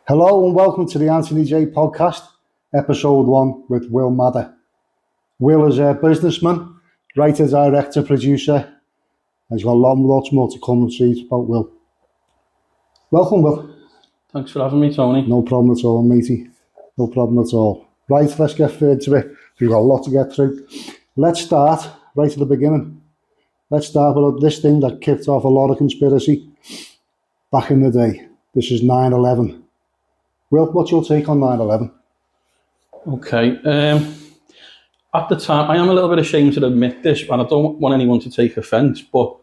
Hello and welcome to the Anthony J podcast, episode 1 with Will Mather. Will is a businessman, writer, director, producer, and he's got lots more to come and see about Will. Welcome, Will. Thanks for having me, Tony. No problem at all, matey. No problem at all. Right, let's get into it. We've got a lot to get through. Let's start right at the beginning. Let's start with this thing that kicked off a lot of conspiracy back in the day. This is 9/11. Will, what's your take on 9/11? Okay. At the time, I am a little bit ashamed to admit this, and I don't want anyone to take offence, but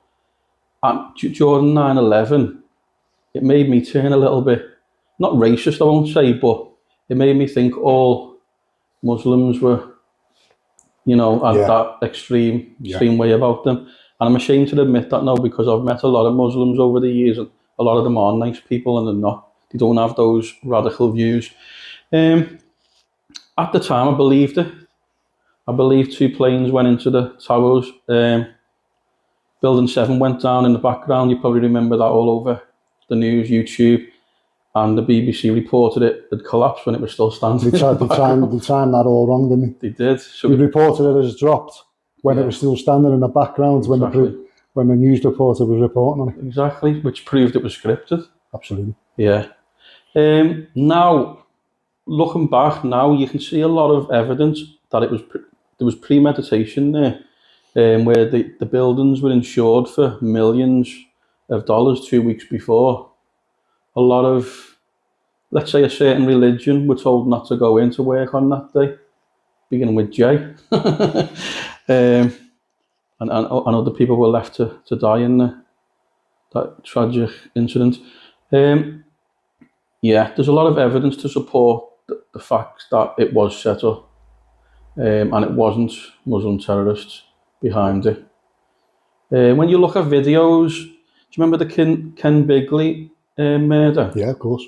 during 9/11, it made me turn a little bit, not racist, I won't say, but it made me think all Muslims were, had that extreme way about them. And I'm ashamed to admit that now because I've met a lot of Muslims over the years, and a lot of them are nice people and they're not. They don't have those radical views. At the time, I believed it. I believed 2 planes went into the towers. Building 7 went down in the background. You probably remember that all over the news, YouTube, and the BBC reported it had collapsed when it was still standing. They timed that all wrong, didn't they? They did. So they reported it as dropped when it was still standing in the background, exactly. when the news reporter was reporting on it. Exactly, which proved it was scripted. Absolutely. Yeah. Now, looking back, now you can see a lot of evidence that there was premeditation there, where the buildings were insured for millions of dollars 2 weeks before. A lot of, let's say, a certain religion were told not to go into work on that day, beginning with J. and other people were left to die in that tragic incident. There's a lot of evidence to support the fact that it was set up, and it wasn't Muslim terrorists behind it. When you look at videos, do you remember the Ken Bigley murder? Yeah, of course.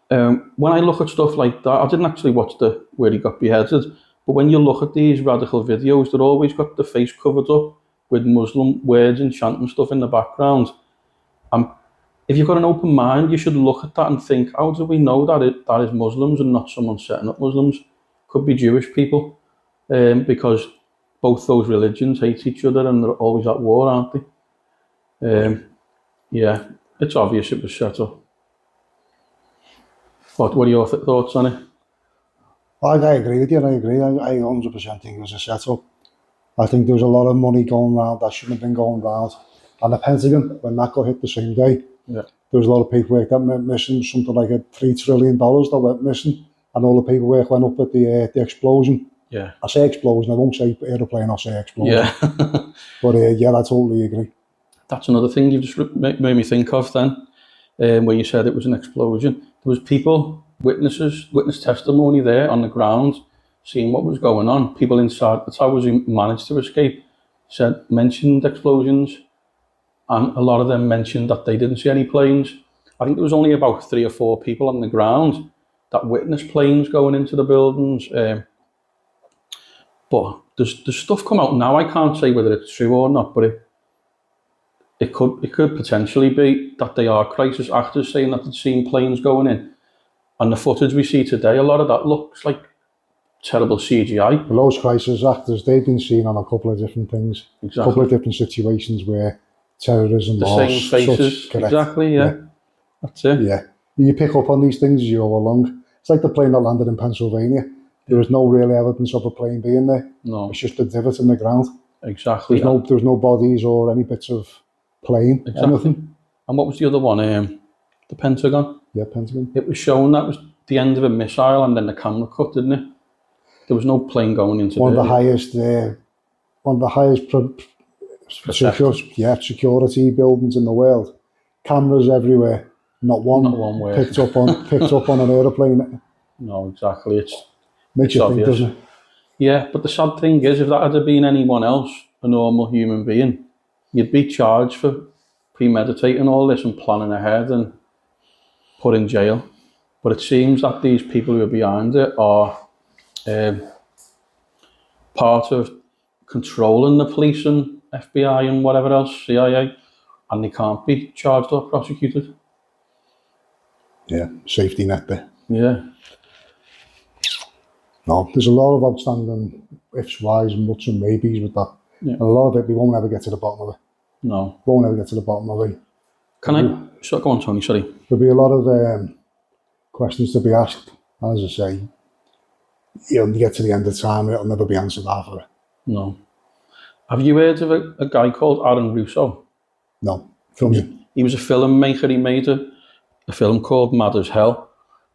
When I look at stuff like that, I didn't actually watch where he got beheaded, but when you look at these radical videos, they're always got the face covered up with Muslim words and chanting stuff in the background. If you've got an open mind, you should look at that and think, how do we know that that is Muslims and not someone setting up Muslims? Could be Jewish people, because both those religions hate each other and they're always at war, aren't they? It's obvious it was set up. What are your thoughts on it? I agree with you. I agree. I 100% think it was a set-up. I think there was a lot of money going around that shouldn't have been going around. And the Pentagon, when that got hit the same day, there was a lot of paperwork that went missing, something like $3 trillion that went missing, and all the paperwork went up with the explosion. Yeah. I say explosion, I won't say aeroplane, I'll say explosion. Yeah. But I totally agree. That's another thing you just made me think of then, where you said it was an explosion. There was people, witness testimony there on the ground, seeing what was going on. People inside the towers who managed to escape mentioned explosions, and a lot of them mentioned that they didn't see any planes. I think there was only about 3 or 4 people on the ground that witnessed planes going into the buildings. But there's stuff come out now. I can't say whether it's true or not, but it could potentially be that they are crisis actors saying that they've seen planes going in. And the footage we see today, a lot of that looks like terrible CGI. Well, those crisis actors, they've been seen on a couple of different things. Exactly. A couple of different situations where terrorism the same faces. Exactly, yeah. That's it. Yeah. You pick up on these things as you go along. It's like the plane that landed in Pennsylvania. There was no real evidence of a plane being there. No. It's just a divot in the ground. Exactly. There's no bodies or any bits of plane. Exactly. Anything. And what was the other one? The Pentagon. Yeah, Pentagon. It was shown that was the end of a missile, and then the camera cut, didn't it? There was no plane going into one of the highest security buildings in the world. Cameras everywhere. Not one picked up on an aeroplane. No, exactly. It's makes you obvious. Think, doesn't it? Yeah, but the sad thing is, if that had been anyone else, a normal human being, you'd be charged for premeditating all this and planning ahead and put in jail. But it seems that these people who are behind it are part of controlling the police and FBI and whatever else, CIA, and they can't be charged or prosecuted. safety net bit. Yeah. No, there's a lot of outstanding ifs, whys, and buts and maybes with that. Yeah. And a lot of it, we won't ever get to the bottom of it. No. Won't ever get to the bottom of it. So go on, Tony, sorry. There'll be a lot of questions to be asked. As I say, you get to the end of time, it'll never be answered after it. No. Have you heard of a guy called Aaron Russo? No. From you. He was a filmmaker. He made a film called Mad as Hell.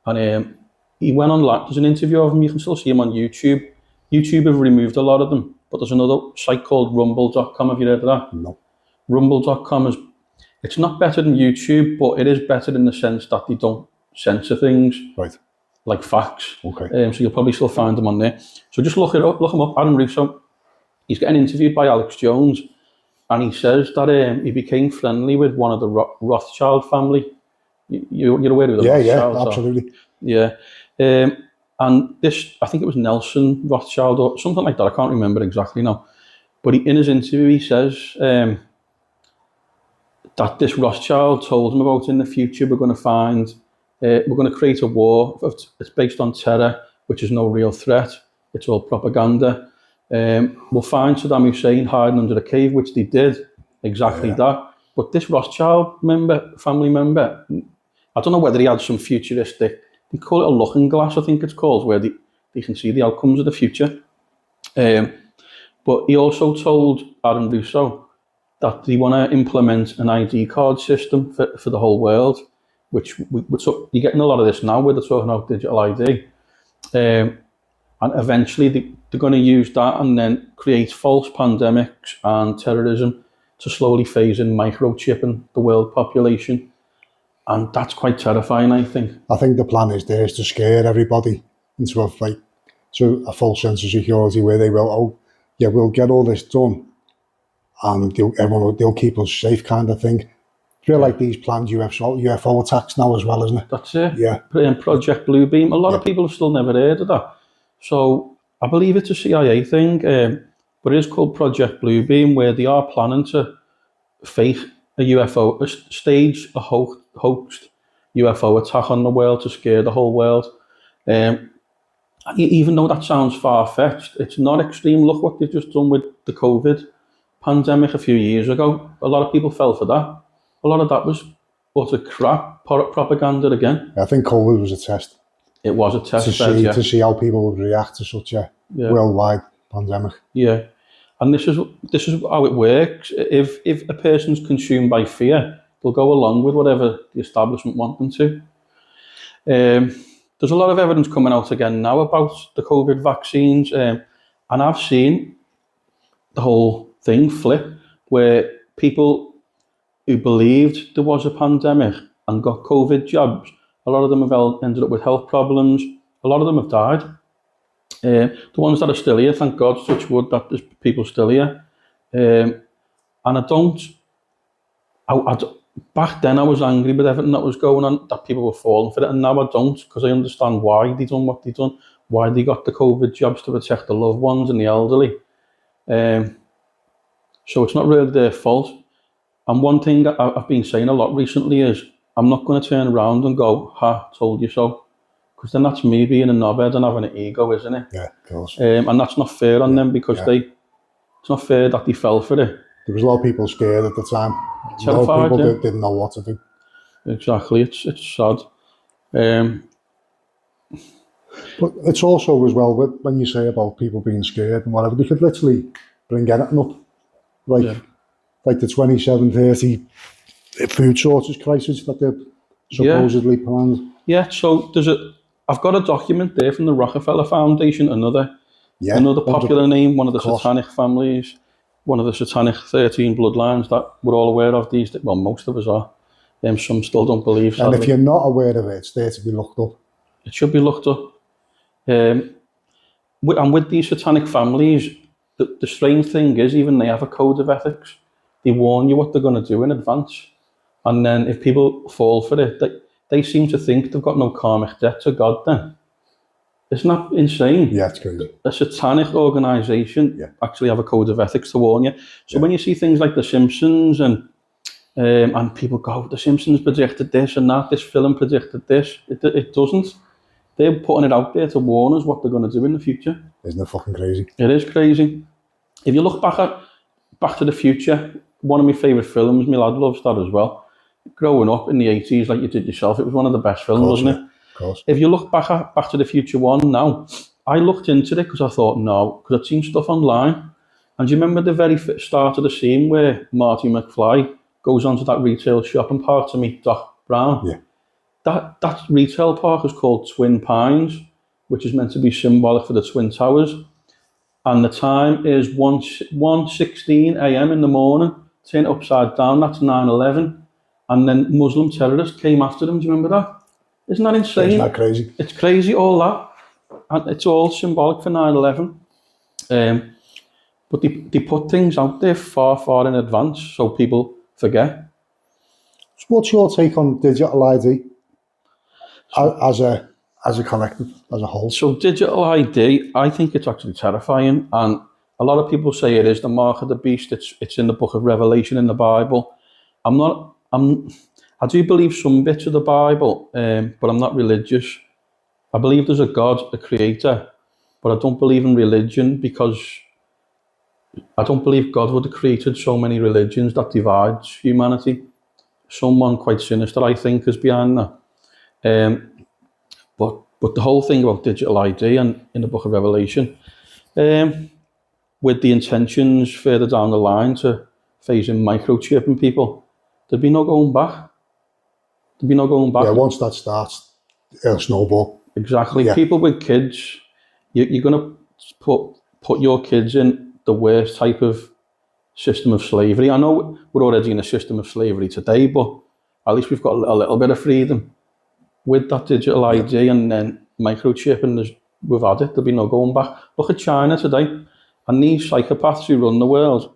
And he went on, there's an interview of him, you can still see him on YouTube. YouTube have removed a lot of them, but there's another site called rumble.com. Have you heard of that? No. Rumble.com it's not better than YouTube, but it is better in the sense that they don't censor things. Right. Like facts. Okay. So you'll probably still find them on there. So just look him up, Aaron Russo. He's getting interviewed by Alex Jones, and he says that he became friendly with one of the Rothschild family. You're aware of the Rothschild? Yeah, absolutely. Yeah. And this, I think it was Nelson Rothschild or something like that. I can't remember exactly now. But in his interview, he says that this Rothschild told him about in the future we're going to create a war. It's based on terror, which is no real threat. It's all propaganda. We'll find Saddam Hussein hiding under a cave, which they did, exactly that. But this Rothschild family member, I don't know whether he had some futuristic, they call it a looking glass, I think it's called, where they can see the outcomes of the future. But he also told Aaron Russo that they want to implement an ID card system for the whole world, which so you're getting a lot of this now where they're talking about digital ID. And eventually they're going to use that and then create false pandemics and terrorism to slowly phase in microchipping the world population. And that's quite terrifying, I think. I think the plan is there is to scare everybody into a full sense of security where they will, we'll get all this done and they'll keep us safe kind of thing. I feel like these planned UFO attacks now as well, isn't it? That's it. Yeah. Project Bluebeam. A lot of people have still never heard of that. So I believe it's a CIA thing, but it is called Project Bluebeam, where they are planning to fake a UFO, stage a hoaxed UFO attack on the world to scare the whole world. Even though that sounds far-fetched, it's not extreme. Look what they've just done with the COVID pandemic a few years ago. A lot of people fell for that. A lot of that was utter crap propaganda again. I think COVID was a test. It was a test to see how people would react to such a worldwide pandemic. Yeah, and this is how it works. If a person's consumed by fear, they'll go along with whatever the establishment want them to. There's a lot of evidence coming out again now about the COVID vaccines, and I've seen the whole thing flip, where people who believed there was a pandemic and got COVID jabs, a lot of them have ended up with health problems. A lot of them have died. The ones that are still here, thank God, touch wood, that there's people still here. And back then I was angry with everything that was going on, that people were falling for it, and now I don't, because I understand why they done what they done, why they got the COVID jobs to protect the loved ones and the elderly. So it's not really their fault. And one thing that I've been saying a lot recently is, I'm not going to turn around and go, ha, told you so. Because then that's me being a knobhead and having an ego, isn't it? Yeah, of course. And that's not fair on them, because it's not fair that they fell for it. There was a lot of people scared at the time. Terrified, a lot of people didn't know what to do. Exactly, it's sad. But it's also as well, when you say about people being scared and whatever, they could literally bring anything up. Like the 2730 food shortage crisis that they've supposedly planned. Yeah, so I've got a document there from the Rockefeller Foundation, another popular name, one of the satanic families, one of the satanic 13 bloodlines that we're all aware of these days. Well, most of us are. Some still don't believe. And if you're not aware of it, it's there to be looked up. It should be looked up. And with these satanic families, the strange thing is, even they have a code of ethics. They warn you what they're going to do in advance. And then if people fall for it, they seem to think they've got no karmic debt to God then. Isn't that insane? Yeah, it's crazy. A satanic organisation actually have a code of ethics to warn you. So when you see things like The Simpsons and And people go, The Simpsons predicted this and that, this film predicted this. It doesn't. They're putting it out there to warn us what they're going to do in the future. Isn't it fucking crazy? It is crazy. If you look back at Back to the Future, one of my favourite films, my lad loves that as well. Growing up in the 80s, like you did yourself, it was one of the best films, wasn't it? Of course. If you look back at Back to the Future 1 now, I looked into it because I thought, no, because I'd seen stuff online. And do you remember the very start of the scene where Marty McFly goes onto that retail shopping park to meet Doc Brown? Yeah. That retail park is called Twin Pines, which is meant to be symbolic for the Twin Towers. And the time is 1:16 a.m. in the morning, turned upside down, that's 9/11. And then Muslim terrorists came after them, do you remember that? Isn't that insane? Isn't that crazy? It's crazy, all that. And it's all symbolic for 9/11. But they put things out there far, far in advance so people forget. So what's your take on digital ID as a collective, as a whole? So digital ID, I think it's actually terrifying. And a lot of people say it is the mark of the beast. It's in the book of Revelation in the Bible. I do believe some bits of the Bible, but I'm not religious. I believe there's a God, a creator, but I don't believe in religion because I don't believe God would have created so many religions that divides humanity. Someone quite sinister, I think, is behind that. But the whole thing about digital ID and in the book of Revelation, with the intentions further down the line to phase in microchipping people, there'd be no going back. There'd be no going back. Yeah, once that starts, it'll snowball. Exactly. Yeah. People with kids, you're going to put your kids in the worst type of system of slavery. I know we're already in a system of slavery today, but at least we've got a little bit of freedom. With that digital ID and then microchipping, we've had it. There'll be no going back. Look at China today. And these psychopaths who run the world,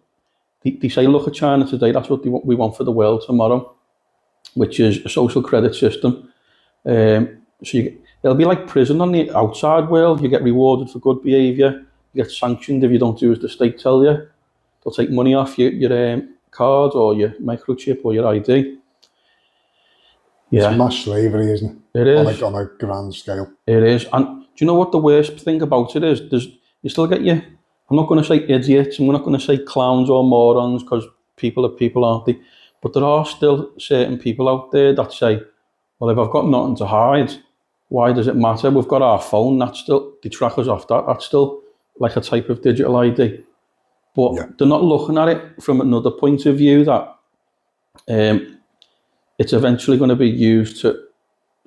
they say, look at China today, that's what we want for the world tomorrow, which is a social credit system. It'll be like prison on the outside world. You get rewarded for good behaviour. You get sanctioned if you don't do as the state tell you. They'll take money off your card or your microchip or your ID. Yeah. It's mass slavery, isn't it? It is. On a grand scale. It is. And do you know what the worst thing about it is? You still get I'm not going to say idiots, and we're not going to say clowns or morons, because people are people, aren't they? But there are still certain people out there that say, well, if I've got nothing to hide, why does it matter? We've got our phone, they track us off that. That's still like a type of digital ID. But they're not looking at it from another point of view, that it's eventually going to be used to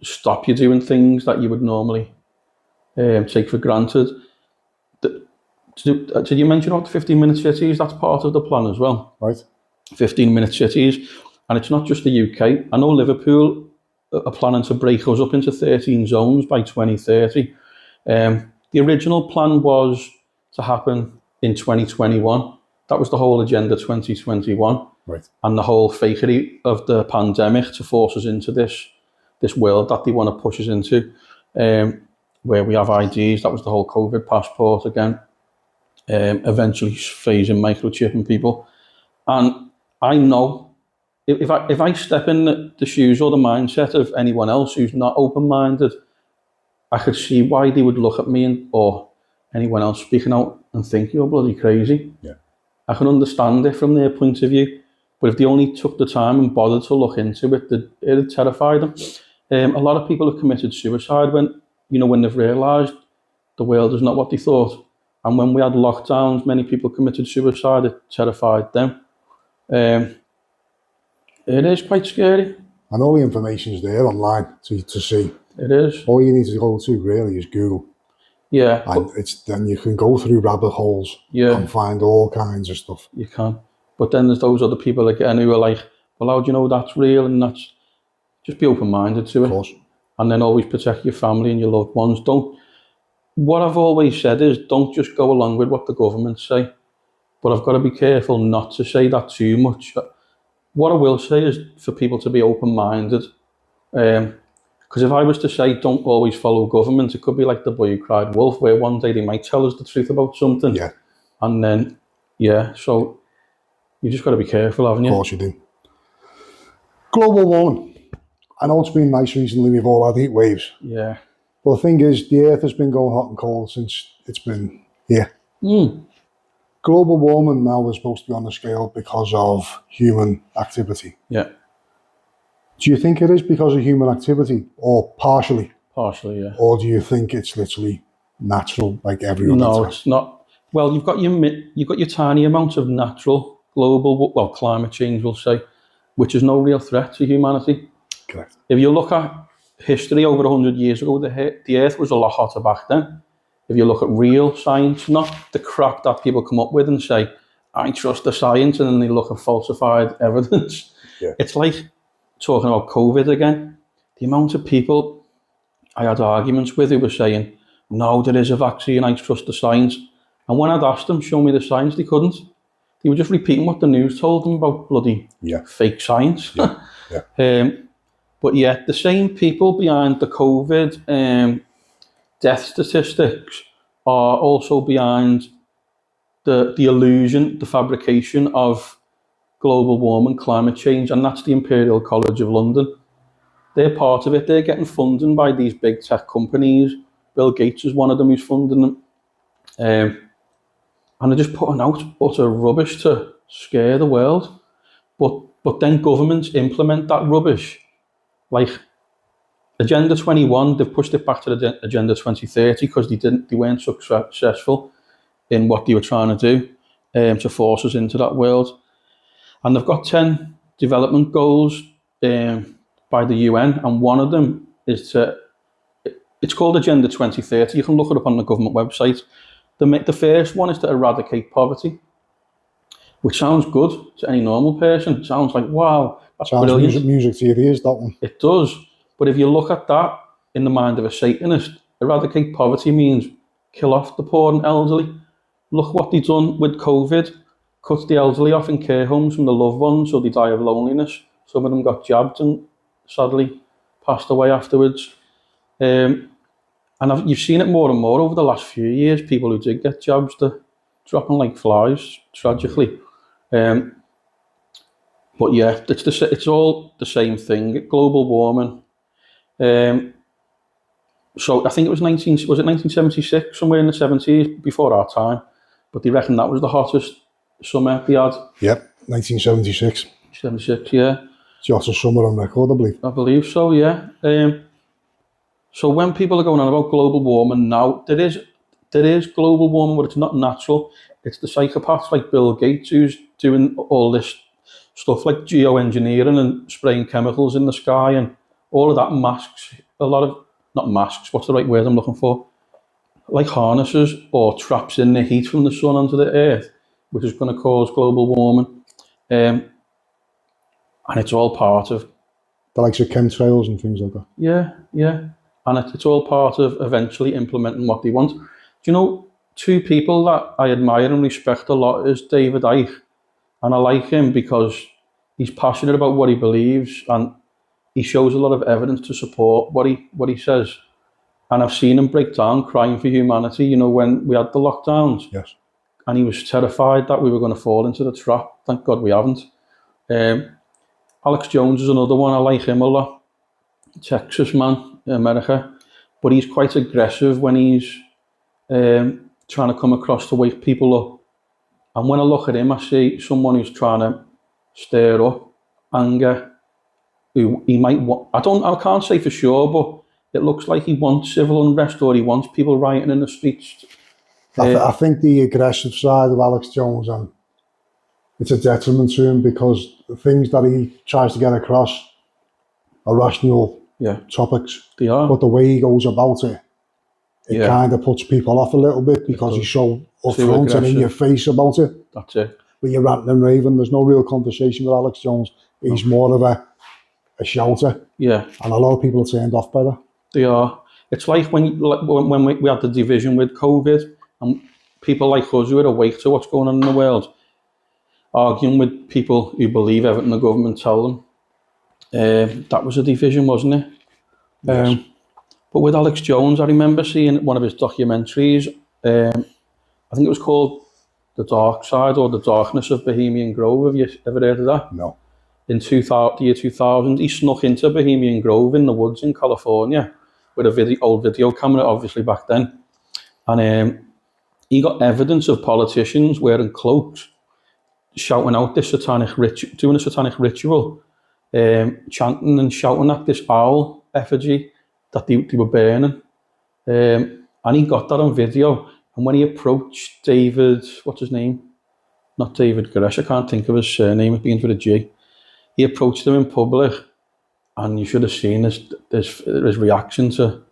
stop you doing things that you would normally take for granted. Did you mention about the 15-minute cities? That's part of the plan as well. Right. 15-minute cities. And it's not just the UK. I know Liverpool are planning to break us up into 13 zones by 2030. The original plan was to happen in 2021. That was the whole Agenda 2021. Right. And the whole fakery of the pandemic to force us into this world that they want to push us into, where we have IDs. That was the whole COVID passport again. Eventually phasing microchipping people. And I know if I step in the shoes or the mindset of anyone else who's not open-minded, I could see why they would look at me or anyone else speaking out and think, you're bloody crazy. Yeah. I can understand it from their point of view. But if they only took the time and bothered to look into it, it'd terrify them. A lot of people have committed suicide when they've realised the world is not what they thought. And when we had lockdowns, many people committed suicide. It terrified them. It is quite scary. And all the information is there online to see. It is. All you need to go to really is Google. Yeah. And then you can go through rabbit holes and find all kinds of stuff. You can. But then there's those other people again who are like, well, how do you know that's real? And that's just be open-minded to it. Of course. And then always protect your family and your loved ones. What I've always said is, don't just go along with what the government say. But I've got to be careful not to say that too much. What I will say is for people to be open-minded. Because if I was to say, don't always follow government, it could be like the boy who cried wolf, where one day they might tell us the truth about something. Yeah. And then, so you just got to be careful, haven't you? Of course you do. Global warming. I know it's been nice recently, we've all had heat waves. Yeah. But the thing is, the Earth has been going hot and cold since it's been here. Global warming now is supposed to be on the scale because of human activity. Yeah. Do you think it is because of human activity, or partially? Partially, yeah. Or do you think it's literally natural, like every other No, time? it's not. Well, you've got your tiny amount of natural global, well, climate change, we'll say, which is no real threat to humanity. Correct. If you look at history over 100 years ago, the Earth was a lot hotter back then. If you look at real science, not the crap that people come up with and say, I trust the science, and then they look at falsified evidence. Yeah. It's like talking about COVID again. The amount of people I had arguments with who were saying, no, there is a vaccine, I trust the science. And when I'd asked them, show me the science, they couldn't. They were just repeating what the news told them about bloody fake science. Yeah. But yet, the same people behind the COVID death statistics are also behind the illusion, the fabrication of global warming, climate change, and that's the Imperial College of London. They're part of it. They're getting funded by these big tech companies. Bill Gates is one of them who's funding them. And they're just putting out utter rubbish to scare the world. But then governments implement that rubbish. Like Agenda 21, they've pushed it back to the Agenda 2030 because they weren't successful in what they were trying to do to force us into that world. And they've got 10 development goals by the UN, and one of them is it's called Agenda 2030. You can look it up on the government website. The first one is to eradicate poverty, which sounds good to any normal person. It sounds like, wow, that's brilliant. Music to your ears, that one. It does. But if you look at that in the mind of a Satanist, eradicate poverty means kill off the poor and elderly. Look what they've done with COVID. Cut the elderly off in care homes from the loved ones so they die of loneliness. Some of them got jabbed and sadly passed away afterwards. And you've seen it more and more over the last few years. People who did get jabs, they're dropping like flies, tragically. But yeah, it's all the same thing. Global warming. So I think it was 1976, somewhere in the 70s, before our time. But they reckon that was the hottest summer they had. Yep, 1976. 76, yeah. It's the hottest summer on record, I believe. I believe so, yeah. So when people are going on about global warming now, there is global warming, but it's not natural. It's the psychopaths like Bill Gates who's doing all this stuff like geoengineering and spraying chemicals in the sky, and all of that masks a lot of, not masks, what's the right word I'm looking for? Like harnesses or traps in the heat from the sun onto the earth, which is going to cause global warming. And it's all part of... The likes of chemtrails and things like that. Yeah. And it's all part of eventually implementing what they want. Do you know, two people that I admire and respect a lot is David Icke. And I like him because he's passionate about what he believes and he shows a lot of evidence to support what he says. And I've seen him break down crying for humanity, you know, when we had the lockdowns. Yes. And he was terrified that we were going to fall into the trap. Thank God we haven't. Alex Jones is another one. I like him a lot. Texas man in America. But he's quite aggressive when he's trying to come across to wake people up. And when I look at him, I see someone who's trying to stir up anger. Who he might want, I can't say for sure, but it looks like he wants civil unrest or he wants people rioting in the streets. I think the aggressive side of Alex Jones, and it's a detriment to him because the things that he tries to get across are rational topics. They are. But the way he goes about it, it kind of puts people off a little bit because he's so upfront and in your face about it. That's it. But you're ranting and raving. There's no real conversation with Alex Jones. He's more of a shouter. Yeah. And a lot of people are turned off by that. They are. It's like when we had the division with COVID and people like us who are awake to what's going on in the world, arguing with people who believe everything the government tell them. That was a division, wasn't it? Yes. But with Alex Jones, I remember seeing one of his documentaries. I think it was called The Dark Side or The Darkness of Bohemian Grove. Have you ever heard of that? No. in the year 2000, he snuck into Bohemian Grove in the woods in California with a old video camera, obviously back then. And he got evidence of politicians wearing cloaks, shouting out this satanic ritual, doing a satanic ritual, chanting and shouting at this owl effigy that they were burning. And he got that on video. And when he approached David, what's his name? Not David Koresh, I can't think of his surname, it begins with a G. He approached him in public, and you should have seen his reaction to,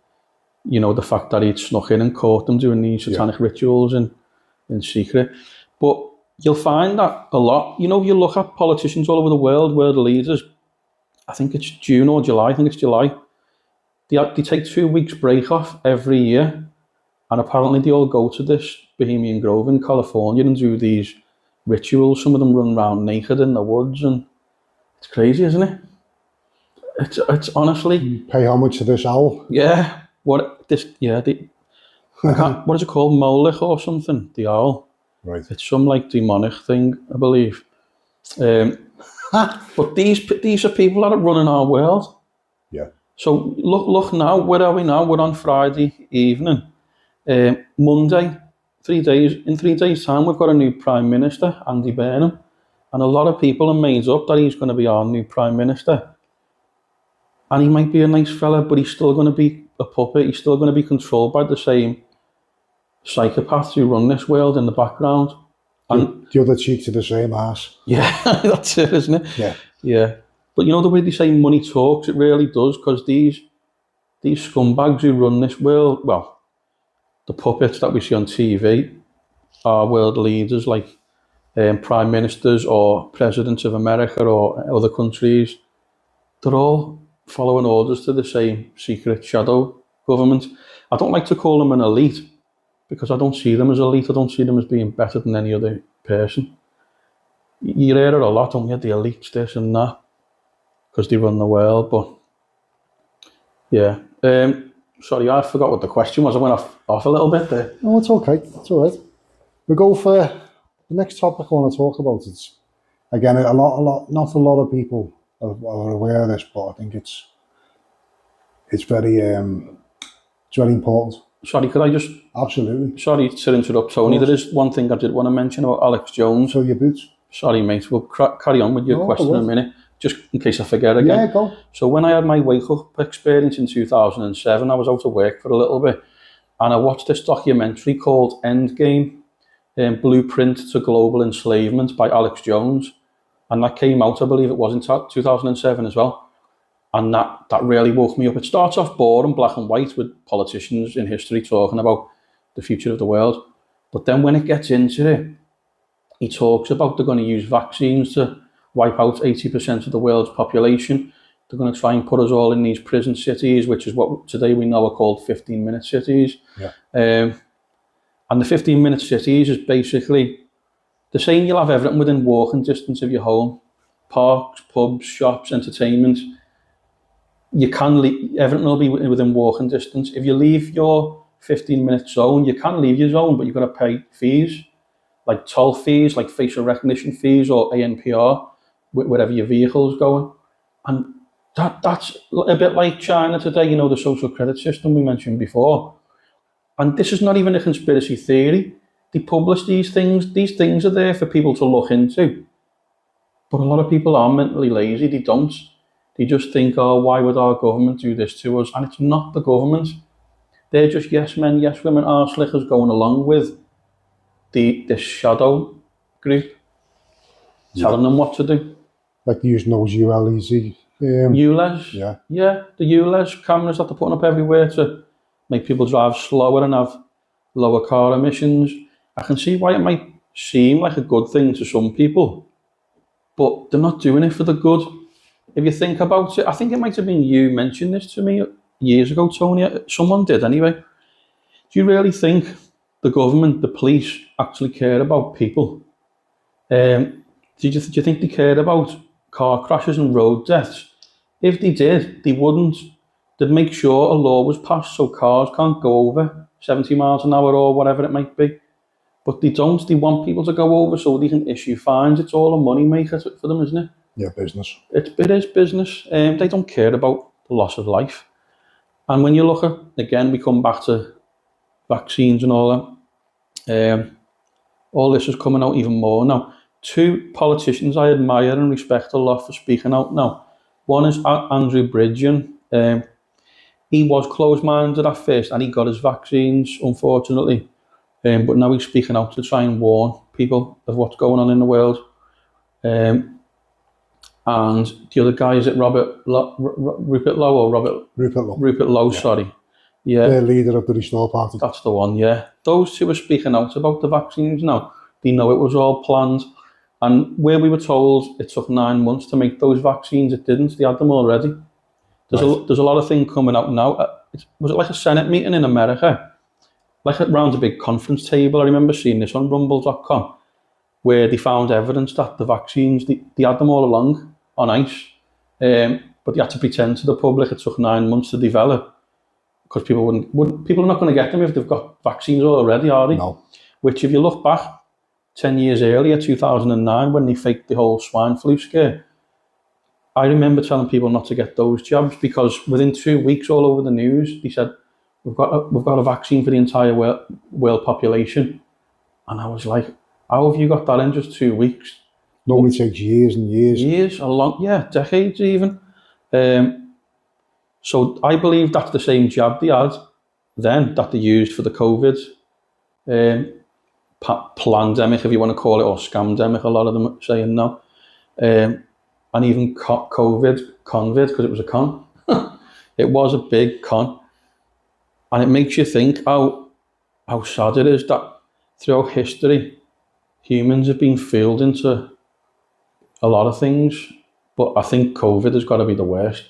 the fact that he'd snuck in and caught them doing these satanic rituals in secret. But you'll find that a lot. You look at politicians all over the world, world leaders, I think it's June or July, I think it's July, they take 2 weeks break off every year, and apparently they all go to this Bohemian Grove in California and do these rituals. Some of them run around naked in the woods, and it's crazy, isn't it? It's honestly... Pay homage to this owl. Yeah. What is it called? Moloch or something? The owl. Right. It's some demonic thing, I believe. But these are people that are running our world. Yeah. So look now, where are we now? We're on Friday evening. Monday, in 3 days' time, we've got a new Prime Minister, Andy Burnham. And a lot of people have made up that he's going to be our new Prime Minister. And he might be a nice fella, but he's still going to be a puppet. He's still going to be controlled by the same psychopaths who run this world in the background. And the other cheek to the same ass. Yeah, that's it, isn't it? Yeah. Yeah. But the way they say money talks, it really does, because these scumbags who run this world, well, the puppets that we see on TV are world leaders like prime ministers or presidents of America or other countries. They're all following orders to the same secret shadow government. I don't like to call them an elite, because I don't see them as elite. I don't see them as being better than any other person. You hear it a lot, don't you? The elites, this and that, because they run the world. But yeah, sorry, I forgot what the question was. I went off a little bit there. No, it's okay. It's all right. We go for the next topic I want to talk about. It's again not a lot of people are aware of this, but I think it's very important. Sorry, could I just... Absolutely. Sorry to interrupt, Tony. There is one thing I did want to mention about Alex Jones. Fill your boots. Sorry, mate. We'll carry on with your question in a minute, just in case I forget again. Yeah, go. So when I had my wake-up experience in 2007, I was out of work for a little bit, and I watched this documentary called Endgame, Blueprint to Global Enslavement by Alex Jones. And that came out, I believe it was in 2007 as well. And that really woke me up. It starts off boring, black and white, with politicians in history talking about the future of the world. But then when it gets into it, he talks about they're going to use vaccines to wipe out 80% of the world's population. They're going to try and put us all in these prison cities, which is what today we know are called 15-minute cities. Yeah. And the 15-minute cities is basically, they're saying you'll have everything within walking distance of your home. Parks, pubs, shops, entertainment. You can leave, everything will be within walking distance. If you leave your 15-minute zone, you can leave your zone, but you've got to pay fees, like toll fees, like facial recognition fees or ANPR, wherever your vehicle's going. And that's a bit like China today, the social credit system we mentioned before. And this is not even a conspiracy theory. They publish these things. These things are there for people to look into. But a lot of people are mentally lazy. They don't. They just think, oh, why would our government do this to us? And it's not the government. They're just yes men, yes women, arse slickers going along with this shadow group, telling them what to do. Like using those ULEZ. ULEZ? Yeah. Yeah, the ULEZ cameras that they're putting up everywhere to make people drive slower and have lower car emissions. I can see why it might seem like a good thing to some people, but they're not doing it for the good. If you think about it, I think it might have been you mentioned this to me years ago, Tony. Someone did anyway. Do you really think the government, the police, actually care about people? Do you think they care about car crashes and road deaths? If they did, they wouldn't. They'd make sure a law was passed so cars can't go over 70 miles an hour or whatever it might be. But they don't. They want people to go over so they can issue fines. It's all a money maker for them, isn't it? Yeah, business. It is business. They don't care about the loss of life. And when you look at, again, we come back to vaccines and all that, all this is coming out even more now. Two politicians I admire and respect a lot for speaking out now. One is Andrew Bridgen. He was closed-minded at first and he got his vaccines, unfortunately. But now he's speaking out to try and warn people of what's going on in the world. And the other guy, is it Rupert Lowe or Rupert Lowe, sorry. Yeah. The leader of the Restore Party. That's the one, yeah. Those two are speaking out about the vaccines now. They know it was all planned. And where we were told it took 9 months to make those vaccines, it didn't. They had them already. There's a lot of things coming out now. Was it like a Senate meeting in America? Like around a big conference table. I remember seeing this on rumble.com, where they found evidence that the vaccines, they had them all along on ice, but they had to pretend to the public it took 9 months to develop, because people people are not going to get them if they've got vaccines already, are they? No. Which, if you look back 10 years earlier, 2009, when they faked the whole swine flu scare, I remember telling people not to get those jabs, because within 2 weeks, all over the news, they said, we've got a vaccine for the entire world population. And I was like, how have you got that in just 2 weeks? Normally takes years and years. Years, decades even. So I believe that's the same jab they had then that they used for the COVID pandemic, if you want to call it, or scamdemic, a lot of them are saying now. And even COVID, because it was a con. It was a big con. And it makes you think how sad it is that throughout history, humans have been fooled into a lot of things. But I think COVID has got to be the worst.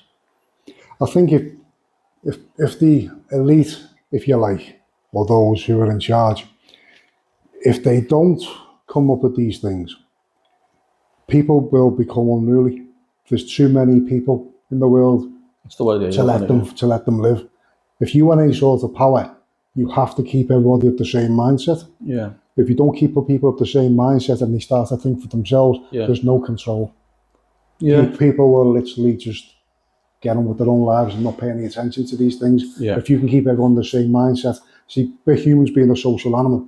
I think if the elite, if you like, or those who are in charge, if they don't come up with these things, people will become unruly. There's too many people in the world That's the way they to let them live. If you want any sort of power, you have to keep everybody of the same mindset. Yeah. If you don't keep people of the same mindset and they start to think for themselves, there's no control. Yeah. People will literally just get on with their own lives and not pay any attention to these things. Yeah. If you can keep everyone the same mindset, see, we're humans being a social animal.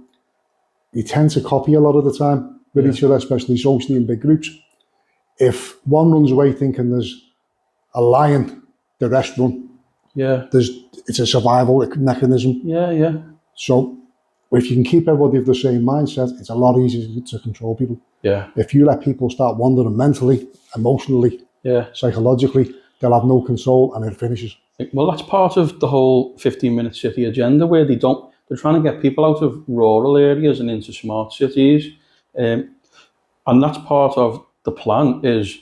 You tend to copy a lot of the time with each other, especially socially in big groups. If one runs away thinking there's a lion, the rest run. Yeah. It's a survival mechanism. Yeah. So if you can keep everybody of the same mindset, it's a lot easier to control people. Yeah. If you let people start wandering mentally, emotionally, psychologically, they'll have no control and it finishes. Well, that's part of the whole 15-minute city agenda, where they're trying to get people out of rural areas and into smart cities. And that's part of the plan, is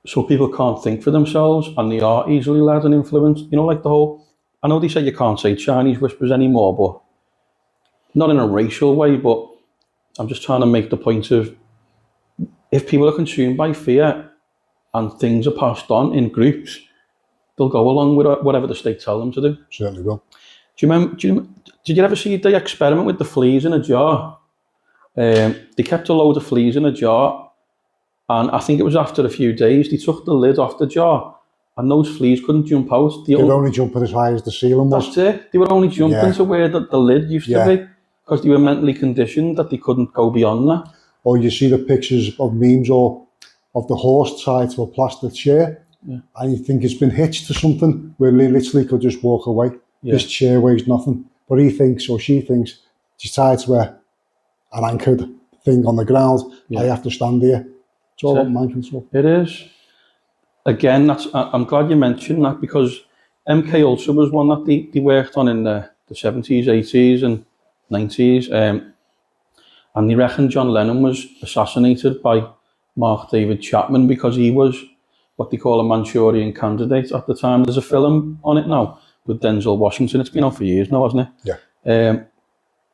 so people can't think for themselves and they are easily led and influenced. You know, like the whole, I know they say you can't say Chinese whispers anymore, but not in a racial way, but I'm just trying to make the point of, if people are consumed by fear and things are passed on in groups, they'll go along with whatever the state tell them to do. Certainly will. Did you ever see the experiment with the fleas in a jar? They kept a load of fleas in a jar, and I think it was after a few days, they took the lid off the jar, and those fleas couldn't jump out. They were only jumping as high as the ceiling was. That's it. They were only jumping to where the lid used to be, because they were mentally conditioned that they couldn't go beyond that. Or you see the pictures of memes or of the horse tied to a plastic chair, and you think it's been hitched to something where they literally could just walk away. This chair weighs nothing, but he thinks, or she thinks, she's tied to an anchored thing on the ground. I have to stand there. It's all about mind control. It is. Again, I'm glad you mentioned that, because MK Ultra was one that they worked on in the 70s, 80s and 90s. And they reckon John Lennon was assassinated by Mark David Chapman because he was what they call a Manchurian candidate at the time. There's a film on it now with Denzel Washington. It's been out for years now, hasn't it? Yeah.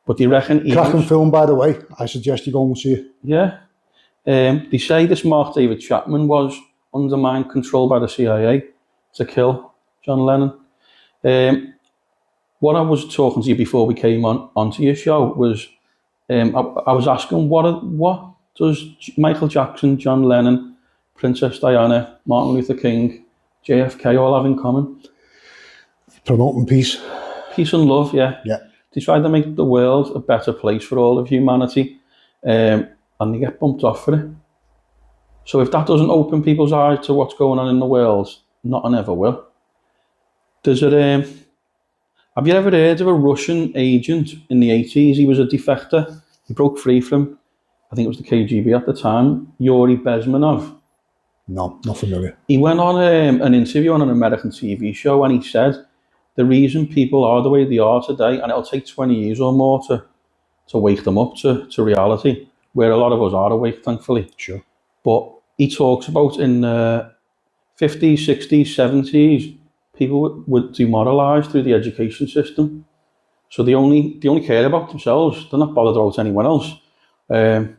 But they reckon... Cracking film, by the way. I suggest you go and see it. Yeah. They say this Mark David Chapman was under mind control by the CIA to kill John Lennon. What I was talking to you before we came onto your show was, I was asking, what does Michael Jackson, John Lennon, Princess Diana, Martin Luther King, JFK all have in common? Promoting peace. Peace and love, yeah. Yeah. They try to make the world a better place for all of humanity, and they get bumped off for it. So if that doesn't open people's eyes to what's going on in the world, nothing ever will. There's a, have you ever heard of a Russian agent in the 80s? He was a defector. He broke free from, I think it was the KGB at the time, Yuri Bezmenov. No, not familiar. He went on an interview on an American TV show, and he said the reason people are the way they are today, and it'll take 20 years or more to wake them up to reality, where a lot of us are awake, thankfully. Sure. But he talks about in the 50s, 60s, 70s, people were demoralised through the education system. So they only care about themselves. They're not bothered about anyone else. And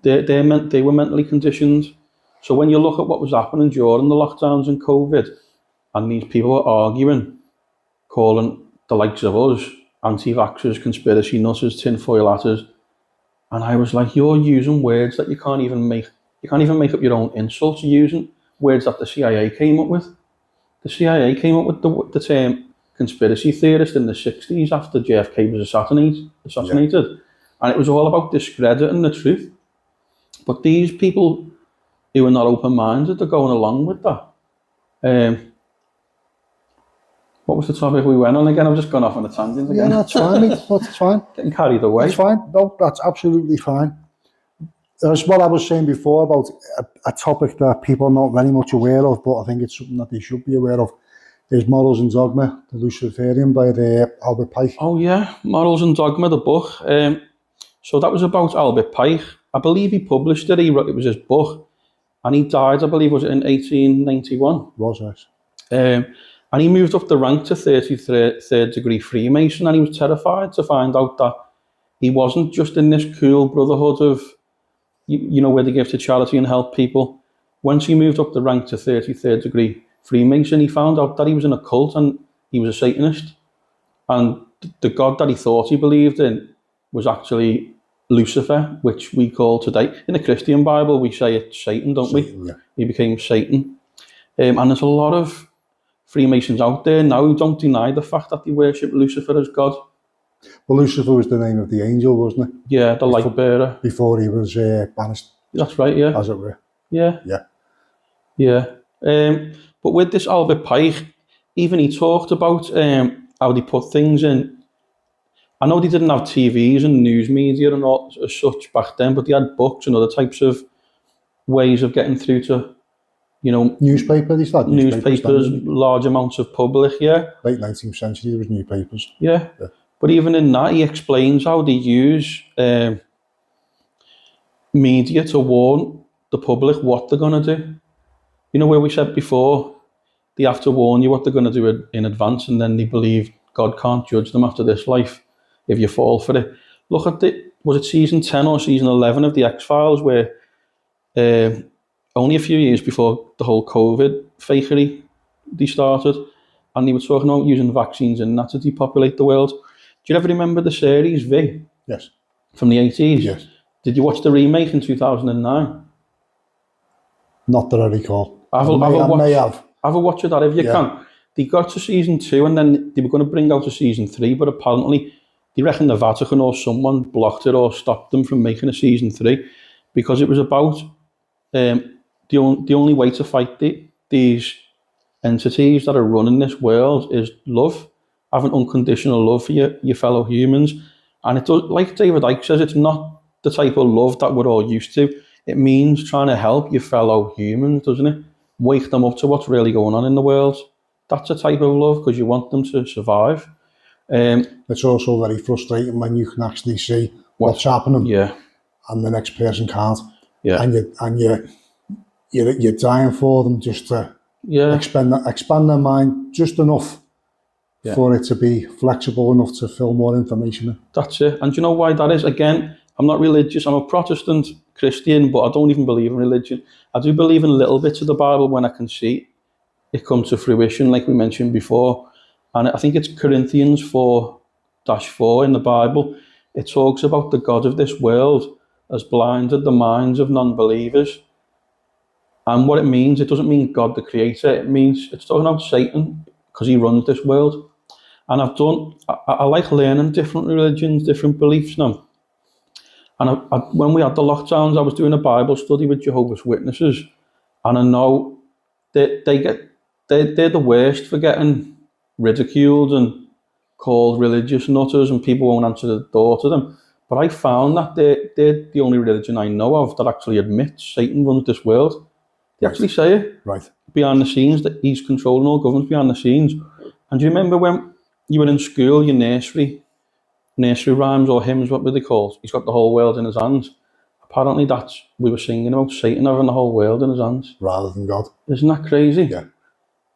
they were mentally conditioned. So when you look at what was happening during the lockdowns and COVID, and these people were arguing, calling the likes of us anti-vaxxers, conspiracy nutters, tinfoil hatters, and I was like, you're using words that you can't even make up your own insults. You're using words that the CIA came up with. The CIA came up with the term conspiracy theorist in the 60s after JFK was assassinated. Yeah. And it was all about discrediting the truth. But these people who are not open-minded are going along with that. What was the topic we went on again? I've just gone off on a tangent again. Yeah, that's fine, mate. That's fine. Getting carried away. That's fine. No, that's absolutely fine. That's what I was saying before about a topic that people are not very much aware of, but I think it's something that they should be aware of, is Morals and Dogma, the Luciferian by Albert Pike. Oh yeah, Morals and Dogma, the book. So that was about Albert Pike. I believe he published it. It was his book. And he died, I believe, was it in 1891? Was, yes. And he moved up the rank to 33rd degree Freemason, and he was terrified to find out that he wasn't just in this cool brotherhood of, you know, where they give to charity and help people. Once he moved up the rank to 33rd degree Freemason, he found out that he was in a cult and he was a Satanist. And the God that he thought he believed in was actually Lucifer, which we call today. In the Christian Bible, we say it's Satan, don't we? Yeah. He became Satan. And there's a lot of Freemasons out there now who don't deny the fact that they worship Lucifer as God. Well, Lucifer was the name of the angel, wasn't it? Yeah, the light bearer. Before he was banished. That's right, yeah. As it were. Yeah. Yeah. Yeah. But with this Albert Pike, even he talked about how they put things in. I know they didn't have TVs and news media and all as such back then, but they had books and other types of ways of getting through to, you know, newspapers, large amounts of public, yeah. Late 19th century, there was newspapers. Yeah. But even in that, he explains how they use media to warn the public what they're going to do. You know, where we said before, they have to warn you what they're going to do in advance, and then they believe God can't judge them after this life if you fall for it. Look at was it season 10 or season 11 of the X-Files, where only a few years before the whole COVID fakery they started, and they were talking about using vaccines and that to depopulate the world. Do you ever remember the series V? Yes. From the 80s? Yes. Did you watch the remake in 2009? Not that I recall. I may have. Have a watch of that if you can. They got to season 2 and then they were going to bring out a season 3, but apparently they reckon the Vatican or someone blocked it or stopped them from making a season 3 because it was about the only way to fight these entities that are running this world is love, having unconditional love for your fellow humans. And it does, like David Icke says, it's not the type of love that we're all used to. It means trying to help your fellow humans, doesn't it? Wake them up to what's really going on in the world. That's a type of love because you want them to survive. It's also very frustrating when you can actually see what's happening, and the next person can't. Yeah, and you're dying for them just to expand their mind just enough for it to be flexible enough to fill more information in. That's it. And do you know why that is? Again, I'm not religious. I'm a Protestant Christian, but I don't even believe in religion. I do believe in little bits of the Bible when I can see it come to fruition, like we mentioned before. And I think it's Corinthians 4-4 in the Bible. It talks about the God of this world has blinded the minds of non-believers And what it means, it doesn't mean God the creator, it means it's talking about Satan because he runs this world. And I like learning different religions, different beliefs now. And when we had the lockdowns, I was doing a Bible study with Jehovah's Witnesses, and I know that they're the worst for getting ridiculed and called religious nutters, and people won't answer the door to them. But I found that they're the only religion I know of that actually admits Satan runs this world. They actually say it Right. behind the scenes, that he's controlling all governments behind the scenes. And do you remember when you were in school, your nursery rhymes or hymns, what were they called? He's got the whole world in his hands. Apparently we were singing about Satan having the whole world in his hands. Rather than God. Isn't that crazy? Yeah.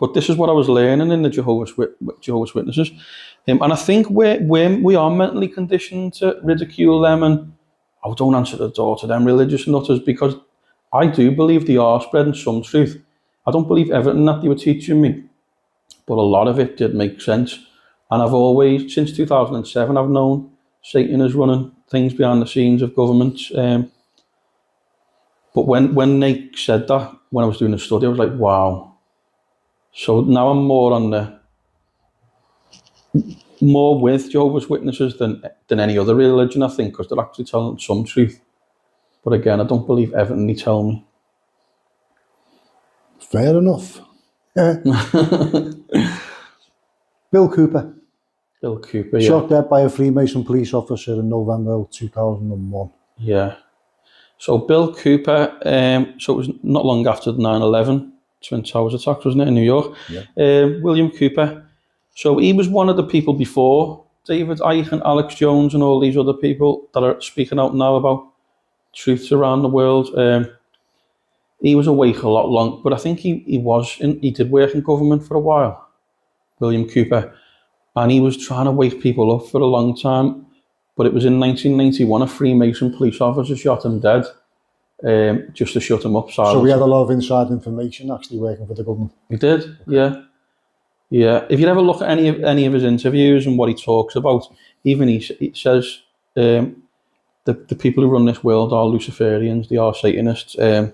But this is what I was learning in the Jehovah's Witnesses. And I think we are mentally conditioned to ridicule them and, oh, don't answer the door to them religious nutters, because I do believe they are spreading some truth. I don't believe everything that they were teaching me, but a lot of it did make sense. And I've always, since 2007, I've known Satan is running things behind the scenes of governments. But when they said that, when I was doing the study, I was like, wow. So now I'm more with Jehovah's Witnesses than any other religion, I think, because they're actually telling some truth. But again, I don't believe everything they tell me. Fair enough. Yeah. Bill Cooper. Bill Cooper, yeah. Shot dead by a Freemason police officer in November 2001. Yeah. So Bill Cooper, so it was not long after the 9/11 Twin Towers attacks, wasn't it, in New York? Yeah. William Cooper. So he was one of the people before David Icke and Alex Jones and all these other people that are speaking out now about truths around the world. He was awake a lot long, but I think he did work in government for a while, William Cooper, and he was trying to wake people up for a long time. But it was in 1991 a Freemason police officer shot him dead, just to shut him up. So we had a lot of inside information actually working for the government. He did, yeah. Yeah, if you ever look at any of his interviews and what he talks about, even he says the people who run this world are Luciferians, they are Satanists, and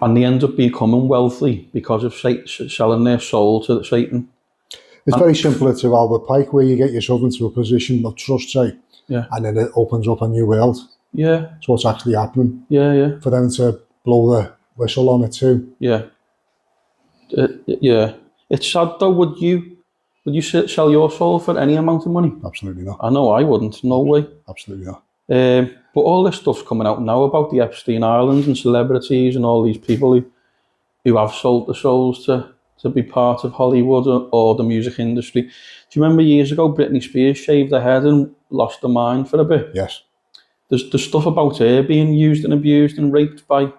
they end up becoming wealthy because of selling their soul to Satan. It's very similar to Albert Pike, where you get yourself into a position of trust, say, yeah, and then it opens up a new world. Yeah. So what's actually happening? Yeah, yeah. For them to blow the whistle on it too. Yeah. Yeah. It's sad though. Would you sell your soul for any amount of money? Absolutely not. I know I wouldn't. No way. Absolutely not. But all this stuff's coming out now about the Epstein Islands and celebrities and all these people who have sold their souls to be part of Hollywood or the music industry. Do you remember years ago Britney Spears shaved her head and lost her mind for a bit? Yes. There's stuff about her being used and abused and raped by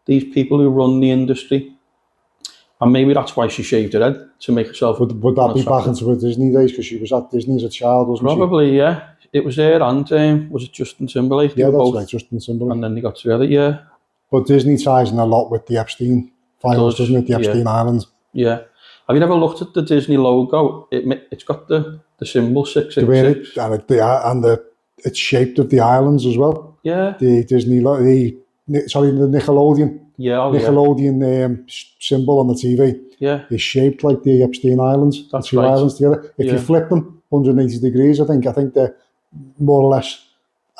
these people who run the industry. And maybe that's why she shaved her head, to make herself... Would that be back into her Disney days? Because she was at Disney as a child, wasn't she? Probably, yeah. It was her and, was it Justin Timberlake? Yeah, that's both, right, Justin Timberlake. And then they got together, yeah. But Disney ties in a lot with the Epstein files, doesn't it? The Epstein Islands. Yeah. Have you ever looked at the Disney logo? It's got the symbol 666. It's shaped of the islands as well. Yeah. The Nickelodeon. Yeah, Nickelodeon symbol on the TV. Yeah. Is shaped like the Epstein Islands. That's the two islands together. If you flip them 180 degrees, I think they're more or less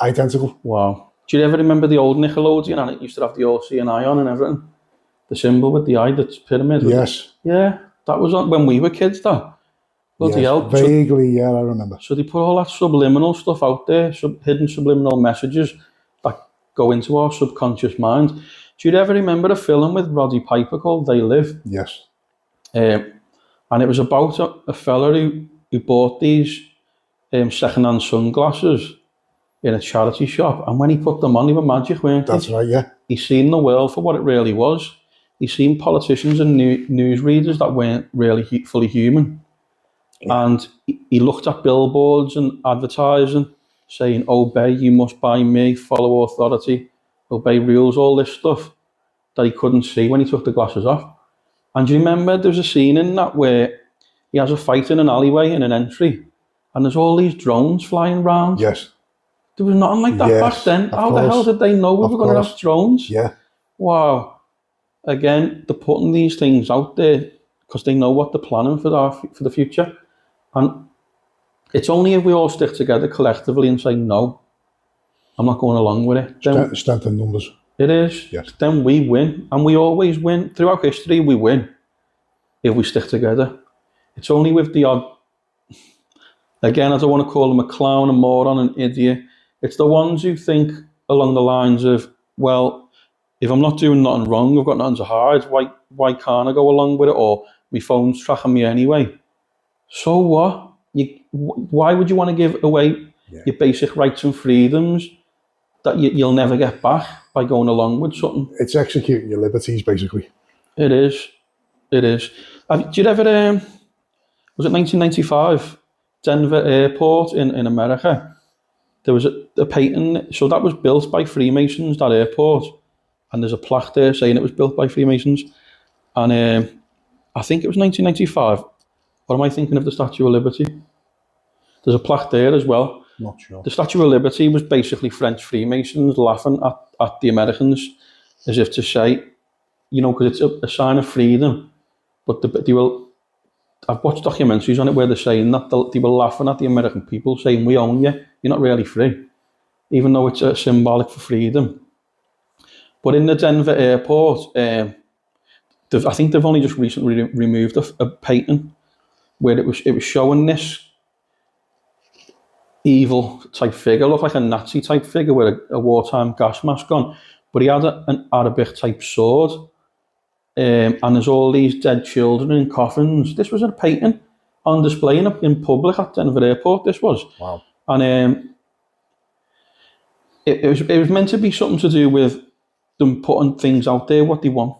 identical. Wow. Do you ever remember the old Nickelodeon, and it used to have the Ocean eye on and everything? The symbol with the eye, that's pyramid. Yes. Yeah. That was on when we were kids, though. Bloody hell. Vaguely, yeah, I remember. So they put all that subliminal stuff out there, hidden subliminal messages that go into our subconscious mind. Do you ever remember a film with Roddy Piper called They Live? Yes. And it was about a fella who bought these second-hand sunglasses in a charity shop, and when he put them on, they were magic, weren't they? That's right, yeah. He seen the world for what it really was. He seen politicians and newsreaders that weren't really fully human. Yeah. And he looked at billboards and advertising saying, obey, you must buy me, follow authority, obey rules, all this stuff that he couldn't see when he took the glasses off. And do you remember there's a scene in that where he has a fight in an alleyway in an entry and there's all these drones flying around? Yes. There was nothing like that back then. How the hell did they know we were going to have drones? Yeah. wow. Again, they're putting these things out there because they know what they're planning for the future. And it's only if we all stick together collectively and say, no, I'm not going along with it. Then Strength in numbers. it is. Yes. Then we win. And we always win. Throughout history, we win if we stick together. It's only with the odd, again, I don't want to call them a clown, a moron, an idiot. It's the ones who think along the lines of, well, if I'm not doing nothing wrong, I've got nothing to hide, why can't I go along with it? Or my phone's tracking me anyway. So what? Why would you want to give away your basic rights and freedoms that you'll never get back by going along with something? It's executing your liberties, basically. It is. It is. Did you ever, was it 1995, Denver Airport in America? There was a painting, so that was built by Freemasons, that airport. And there's a plaque there saying it was built by Freemasons. And I think it was 1995. Or am I thinking of the Statue of Liberty? There's a plaque there as well. Not sure. The Statue of Liberty was basically French Freemasons laughing at the Americans as if to say, you know, because it's a sign of freedom. But they will. I've watched documentaries on it where they're saying that they were laughing at the American people, saying, we own you, you're not really free, even though it's symbolic for freedom. But in the Denver airport, I think they've only just recently removed a painting where it was showing this evil type figure, looked like a Nazi type figure with a wartime gas mask on, but he had an Arabic type sword. And there's all these dead children in coffins. This was a painting on display in public at Denver Airport. This was. Wow. And it was meant to be something to do with them putting things out there, what they want,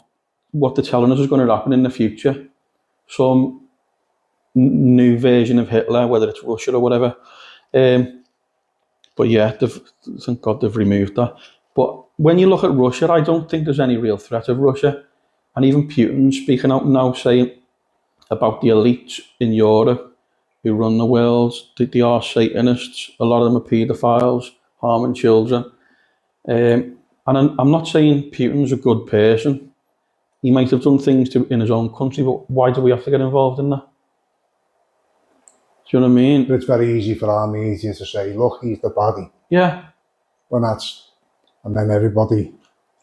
what they're telling us is going to happen in the future. Some new version of Hitler, whether it's Russia or whatever. But yeah, thank God they've removed that. But when you look at Russia, I don't think there's any real threat of Russia. And even Putin speaking out now saying about the elites in Europe who run the world, they are Satanists, a lot of them are paedophiles, harming children. And I'm not saying Putin's a good person. He might have done things in his own country, but why do we have to get involved in that? Do you know what I mean? But it's very easy for our media to say, look, he's the baddie. Yeah. And then everybody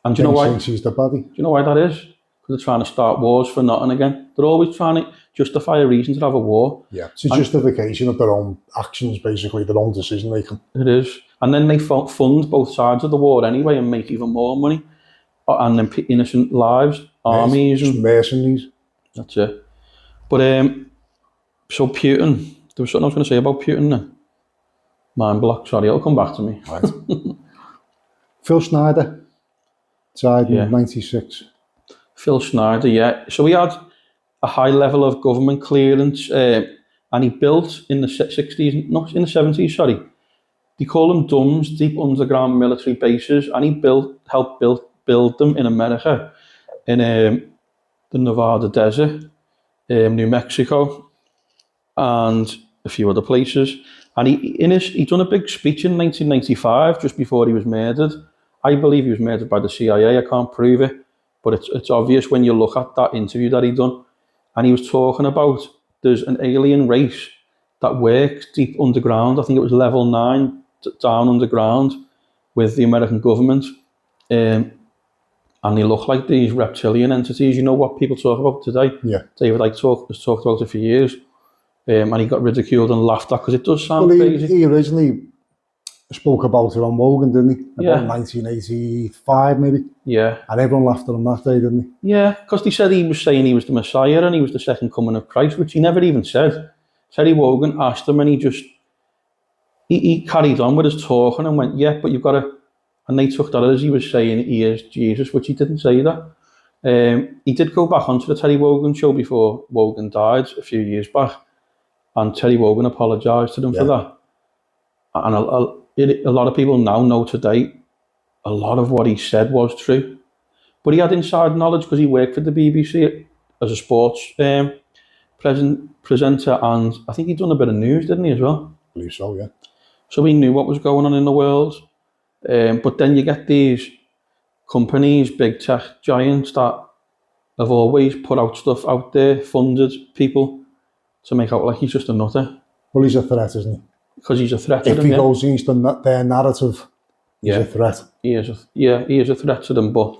and do you know why? thinks he's the baddie. Do you know why that is? Because they're trying to start wars for nothing again. They're always trying to justify a reason to have a war. Yeah, it's a justification of their own actions, basically, their own decision making. It is. And then they fund both sides of the war anyway and make even more money. And then innocent lives, armies. Just mercenaries. That's it. But, so Putin, there was something I was going to say about Putin then. Mind block, sorry, it'll come back to me. Right. Phil Schneider died in 96. Phil Schneider, yeah. So he had a high level of government clearance and he built in the 60s, no, in the 70s, sorry. They call them DUMBs, deep underground military bases, and he helped build them in America, in the Nevada desert, New Mexico, and a few other places. And he done a big speech in 1995, just before he was murdered. I believe he was murdered by the CIA, I can't prove it, but it's obvious when you look at that interview that he done. And he was talking about there's an alien race that works deep underground. I think it was level 9 down underground with the American government. And they look like these reptilian entities. You know what people talk about today? Yeah. David Icke has talked about it for years. And he got ridiculed and laughed at because it does sound crazy. He originally spoke about it on Wogan, didn't he? About 1985 maybe. Yeah. And everyone laughed at him that day, didn't he? Yeah, because they said he was saying he was the Messiah and he was the second coming of Christ, which he never even said. Terry Wogan asked him and he carried on with his talking and went, yeah, but you've got to... And they took that as he was saying he is Jesus, which he didn't say that. He did go back onto the Terry Wogan show before Wogan died a few years back. And Terry Wogan apologised to them for that. And a lot of people now know today a lot of what he said was true. But he had inside knowledge because he worked for the BBC as a sports presenter, and I think he'd done a bit of news, didn't he, as well? I believe so, yeah. So he knew what was going on in the world. But then you get these companies, big tech giants that have always put out stuff out there, funded people to make out like he's just a nutter. Well, he's a threat, isn't he? Because he's a threat to If them, he yeah. goes against their narrative, he's Yeah. a threat. He is a threat to them, but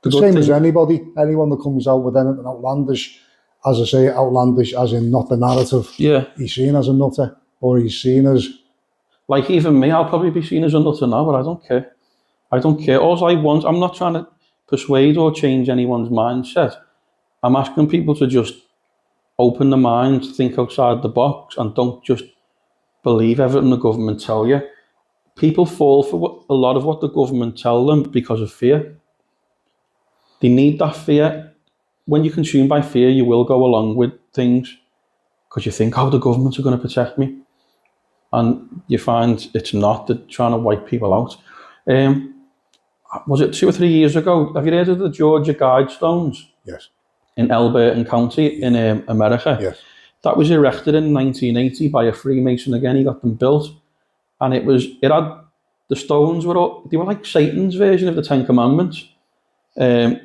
The same as anyone that comes out with anything outlandish, as I say, outlandish as in not the narrative. Yeah. He's seen as a nutter, or he's seen as... Like even me, I'll probably be seen as a nutter now, but I don't care. I don't care. All I want, I'm not trying to persuade or change anyone's mindset. I'm asking people to just open their mind, think outside the box, and don't just believe everything the government tell you. People fall for a lot of what the government tell them because of fear. They need that fear. When you're consumed by fear, you will go along with things because you think, oh, the governments are going to protect me. And you find it's not. They're trying to wipe people out. Was it 2 or 3 years ago? Have you heard of the Georgia Guidestones? Yes. In Elberton County in America? Yes. That was erected in 1980 by a Freemason again. He got them built. And it had, the stones they were like Satan's version of the Ten Commandments. And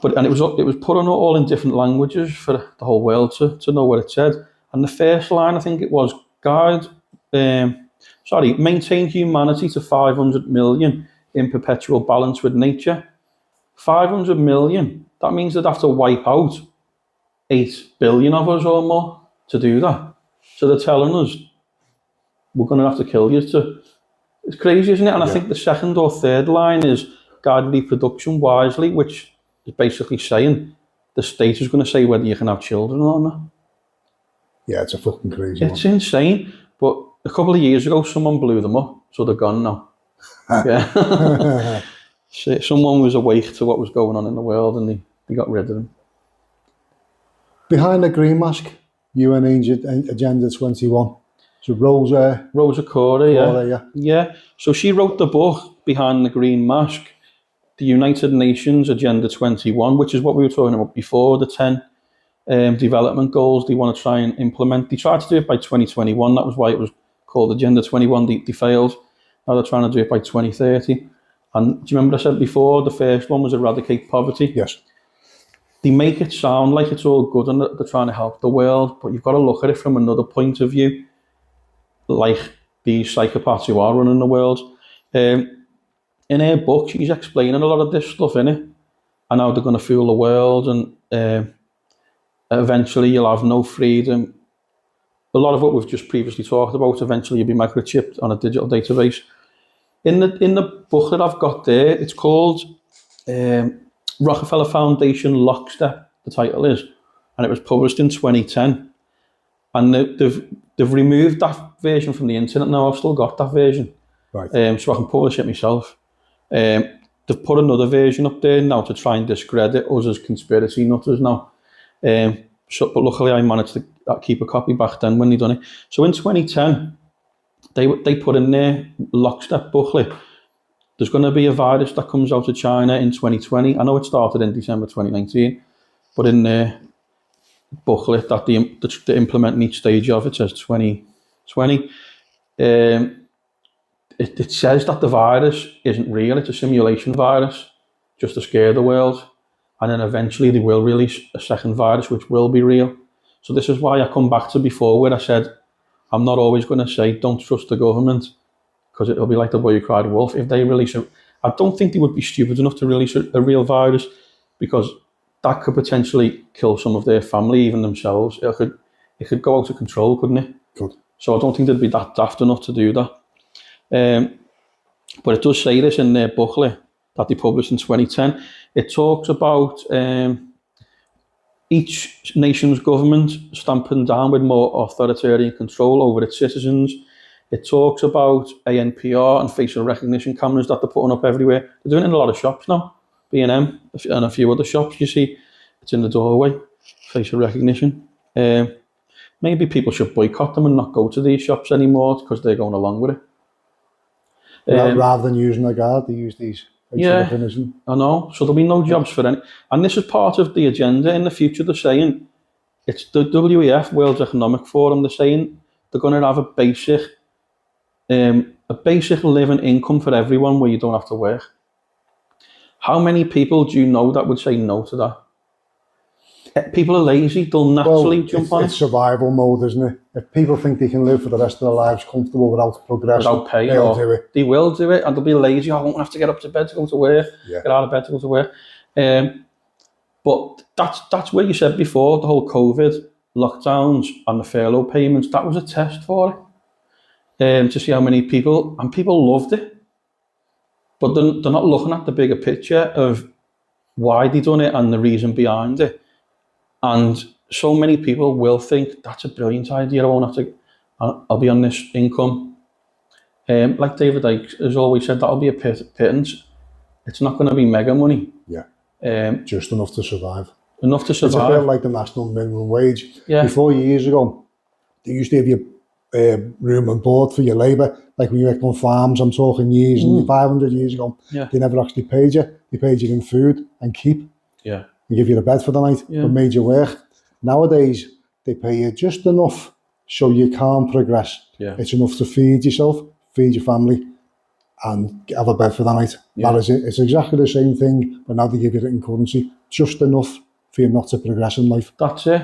it was put on all in different languages for the whole world to know what it said. And the first line, I think it was, maintain humanity to 500 million in perpetual balance with nature. 500 million, that means they'd have to wipe out 8 billion of us or more to do that. So they're telling us, we're going to have to kill you to... It's crazy, isn't it? And I think the second or third line is guide reproduction wisely, which is basically saying the state is going to say whether you can have children or not. Yeah, it's a fucking crazy one. It's insane. But a couple of years ago, someone blew them up, so they're gone now. Yeah. Someone was awake to what was going on in the world and they got rid of them. Behind the green mask, UN Agenda 21. So Rosa Cora, yeah. Yeah. So she wrote the book Behind the Green Mask, the United Nations Agenda 21, which is what we were talking about before, the 10 development goals they want to try and implement. They tried to do it by 2021. That was why it was called Agenda 21. They failed. Now they're trying to do it by 2030. And do you remember I said before, the first one was eradicate poverty? Yes. They make it sound like it's all good and they're trying to help the world, but you've got to look at it from another point of view, like these psychopaths who are running the world. In her book, she's explaining a lot of this stuff in it, and how they're going to fool the world, and eventually you'll have no freedom. A lot of what we've just previously talked about, eventually you'll be microchipped on a digital database. In the book that I've got there, it's called Rockefeller Foundation Lockstep, the title is, and it was published in 2010. And they've removed that version from the internet now. I've still got that version, right? So I can publish it myself. They've put another version up there now to try and discredit us as conspiracy nutters now. But luckily I managed to keep a copy back then when they done it. So in 2010, they put in their lockstep booklet, there's going to be a virus that comes out of China in 2020. I know it started in December 2019, but in their booklet that they implement in each stage of it says 2020. It says that the virus isn't real, it's a simulation virus, just to scare the world. And then eventually they will release a second virus which will be real. So this is why I come back to before where I said, I'm not always going to say don't trust the government, because it'll be like the boy who cried wolf. If they release it, I don't think they would be stupid enough to release a real virus, because that could potentially kill some of their family, even themselves. It could go out of control, couldn't it? Could. So I don't think they'd be that daft enough to do that. But it does say this in their booklet that they published in 2010. It talks about each nation's government stamping down with more authoritarian control over its citizens. It talks about ANPR and facial recognition cameras that they're putting up everywhere. They're doing it in a lot of shops now. B&M and a few other shops, you see, it's in the doorway, facial recognition. Maybe people should boycott them and not go to these shops anymore because they're going along with it. Rather than using a guard, they use these facial recognition. I know. So there'll be no jobs for any. And this is part of the agenda in the future. They're saying, it's the WEF, World Economic Forum, they're saying they're going to have a basic living income for everyone where you don't have to work. How many people do you know that would say no to that? People are lazy, they'll naturally jump on it's survival mode, isn't it? If people think they can live for the rest of their lives comfortable without progressing, without paying, they'll do it. They will do it, and they'll be lazy. I won't have to get up to bed to go to work, get out of bed to go to work. But that's where you said before, the whole COVID lockdowns and the furlough payments, that was a test for it, to see how many people, and people loved it. But they're not looking at the bigger picture of why they done it and the reason behind it. And so many people will think, that's a brilliant idea, I won't have to, I'll be on this income. Like David Icke has always said, that'll be a pittance. It's not going to be mega money. Just enough to survive. Enough to survive. It's a bit like the national minimum wage. Yeah. Before, years ago, they used to have your room and board for your labour. Like when you worked on farms, I'm talking years, 500 years ago, they never actually paid you. They paid you in food and keep. And give you a bed for the night, but made you work. Nowadays, they pay you just enough so you can progress. It's enough to feed yourself, feed your family, and have a bed for the night. That is it. It's exactly the same thing, but now they give you it in currency. Just enough for you not to progress in life. That's it.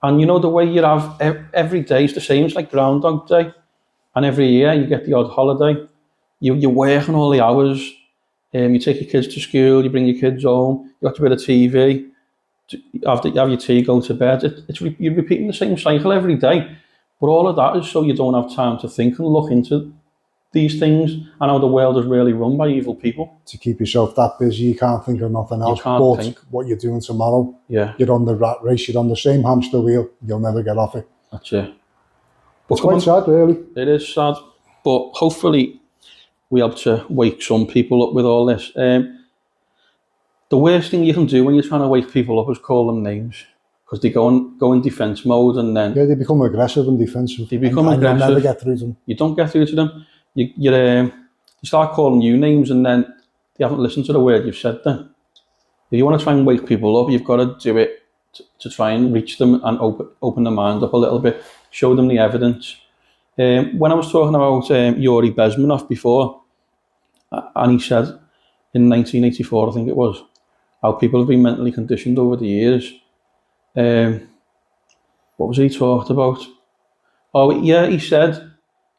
And you know, the way you have every day is the same. It's like Groundhog Day. And every year you get the odd holiday. You're working all the hours. You take your kids to school, you bring your kids home, you watch a bit of TV, have your tea, go to bed. You're repeating the same cycle every day. But all of that is so you don't have time to think and look into these things and how the world is really run by evil people. To keep yourself that busy, you can't think of nothing else but think. What you're doing tomorrow. You're on the rat race, you're on the same hamster wheel, you'll never get off it. That's it. It's quite sad, really. It is sad, but hopefully we help to wake some people up with all this. The worst thing you can do when you're trying to wake people up is call them names, because they go in defence mode, and then they become aggressive and defensive. They become aggressive. You never get through to them. You don't get through to them. You start calling you names, and then they haven't listened to the word you've said. Then, if you want to try and wake people up, you've got to do it to try and reach them and open their mind up a little bit, show them the evidence. When I was talking about Yuri Bezmenov before, and he said in 1984, I think it was, how people have been mentally conditioned over the years. What was he talked about? Oh yeah, he said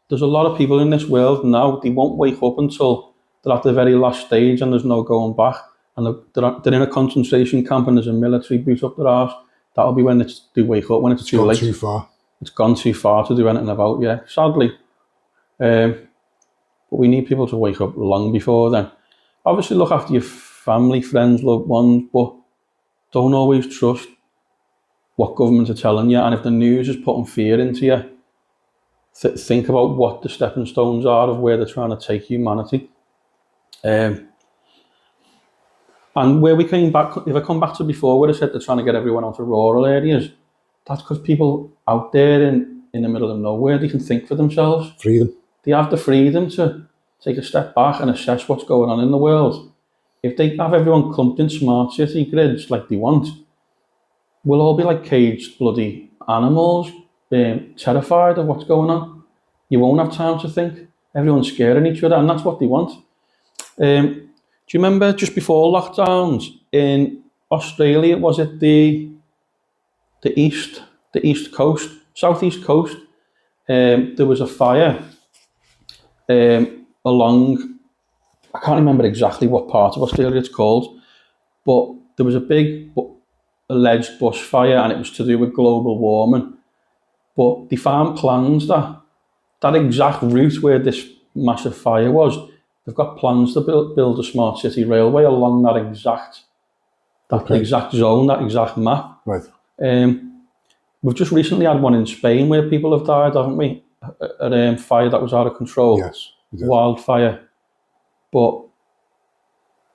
there's a lot of people in this world now, they won't wake up until they're at the very last stage and there's no going back, and they're in a concentration camp and there's a military boot up their arse. That'll be when they wake up, when it's too late. Too far. It's gone too far to do anything about, sadly. But we need people to wake up long before then. Obviously look after your family, friends, loved ones, but don't always trust what governments are telling you. And if the news is putting fear into you, think about what the stepping stones are of where they're trying to take humanity. And where we came back, if I come back to before where I said they're trying to get everyone out of rural areas, that's because people out there in the middle of nowhere, they can think for themselves. Freedom. They have the freedom to take a step back and assess what's going on in the world. If they have everyone clumped in smart city grids like they want, we'll all be like caged bloody animals, terrified of what's going on. You won't have time to think. Everyone's scaring each other, and that's what they want. Do you remember just before lockdowns in Australia, was it the east coast, southeast coast? There was a fire along, I can't remember exactly what part of Australia it's called, but there was a big alleged bushfire, and it was to do with global warming. But they found plans that exact route where this massive fire was, they've got plans to build a smart city railway along that exact zone, that exact map. Right. We've just recently had one in Spain where people have died, haven't we? A fire that was out of control. Yes. Wildfire. But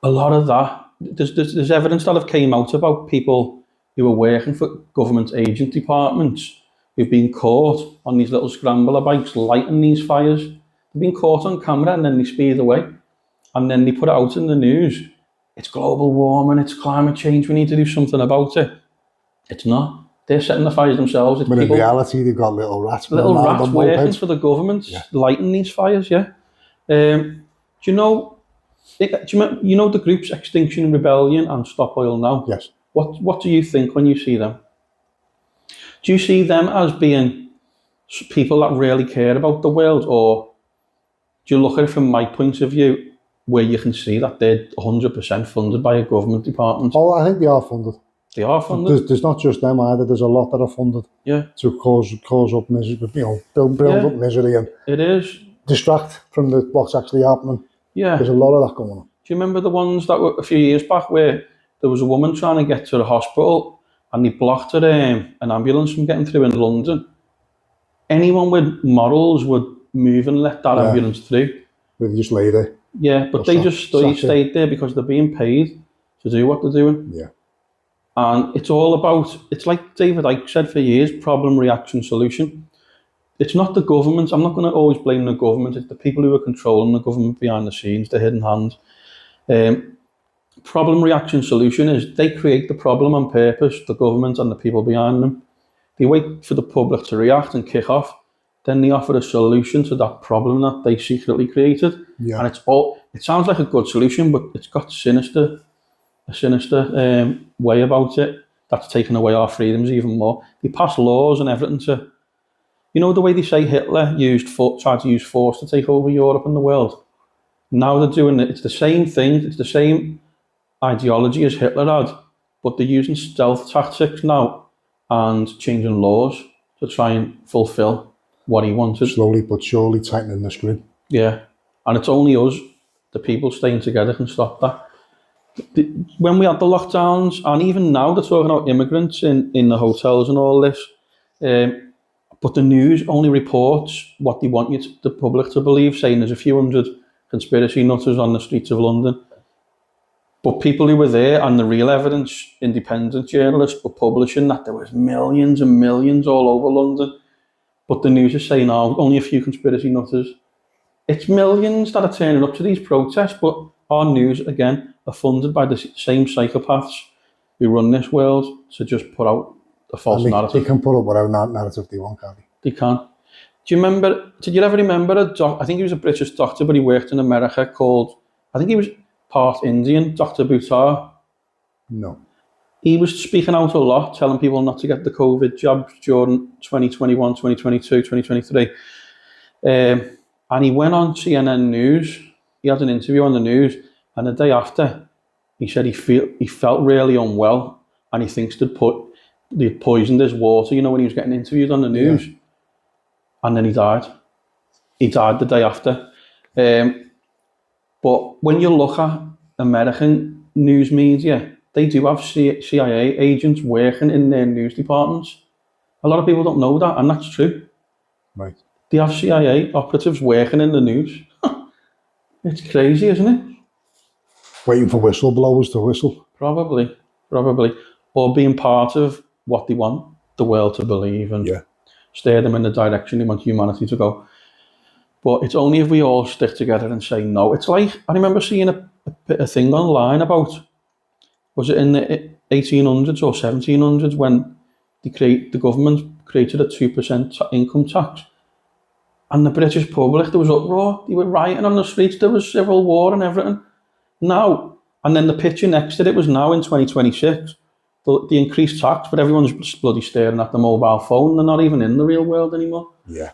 a lot of that, there's evidence that have came out about people who are working for government agent departments who've been caught on these little scrambler bikes lighting these fires. They've been caught on camera and then they speed away. And then they put it out in the news. It's global warming, it's climate change, we need to do something about it. It's not. They're setting the fires themselves. But in reality, they've got little rats. Little rats working for the government, lighting these fires, Do you know Do you know the groups Extinction Rebellion and Stop Oil Now? Yes. What do you think when you see them? Do you see them as being people that really care about the world, or do you look at it from my point of view, where you can see that they're 100% funded by a government department? Oh, I think they are funded. They are funded. There's not just them either. There's a lot that are funded. Yeah. To cause up misery, build up misery and it is distract from what's actually happening. Yeah. There's a lot of that going on. Do you remember the ones that were a few years back where there was a woman trying to get to the hospital and they blocked her an ambulance from getting through in London? Anyone with morals would move and let that ambulance through. With just lay there. Yeah, but they just stayed there because they're being paid to do what they're doing. Yeah. And it's all about, it's like David Icke said for years, problem, reaction, solution. It's not the government. I'm not going to always blame the government. It's the people who are controlling the government behind the scenes, the hidden hand. Problem, reaction, solution is they create the problem on purpose, the government and the people behind them. They wait for the public to react and kick off. Then they offer a solution to that problem that they secretly created. Yeah. And it sounds like a good solution, but it's got a sinister way about it that's taken away our freedoms even more. They pass laws and everything to, you know, the way they say Hitler tried to use force to take over Europe and the world. Now they're doing it. It's the same thing. It's the same ideology as Hitler had, but they're using stealth tactics now and changing laws to try and fulfill what he wanted. Slowly but surely tightening the screw. Yeah, and it's only us, the people staying together, can stop that. When we had the lockdowns, and even now they're talking about immigrants in the hotels and all this, but the news only reports what they want the public to believe, saying there's a few hundred conspiracy nutters on the streets of London. But people who were there, and the real evidence, independent journalists were publishing that there was millions and millions all over London. But the news is saying, oh, only a few conspiracy nutters. It's millions that are turning up to these protests, but our news, again, are funded by the same psychopaths who run this world to just put out a false narrative. They can put up whatever narrative they want, can't they? They can. Did you ever remember I think he was a British doctor, but he worked in America I think he was part Indian, Dr. Buttar? No. He was speaking out a lot, telling people not to get the COVID jabs during 2021, 2022, 2023. And he went on CNN News. He had an interview on the news, and the day after, he said he felt really unwell, and he thinks they'd poisoned his water, you know, when he was getting interviewed on the news. Yeah. And then he died. He died the day after. But when you look at American news media, they do have CIA agents working in their news departments. A lot of people don't know that, and that's true. Right. They have CIA operatives working in the news. It's crazy, isn't it? Waiting for whistleblowers to whistle. Probably. Or being part of what they want the world to believe and steer them in the direction they want humanity to go. But it's only if we all stick together and say no. It's like, I remember seeing a thing online about, was it in the 1800s or 1700s, when the government created a 2% income tax. And the British public, there was uproar. They were rioting on the streets. There was civil war and everything. Now, and then the picture next to it was now in 2026, the increased tax, but everyone's bloody staring at the mobile phone. They're not even in the real world anymore. Yeah.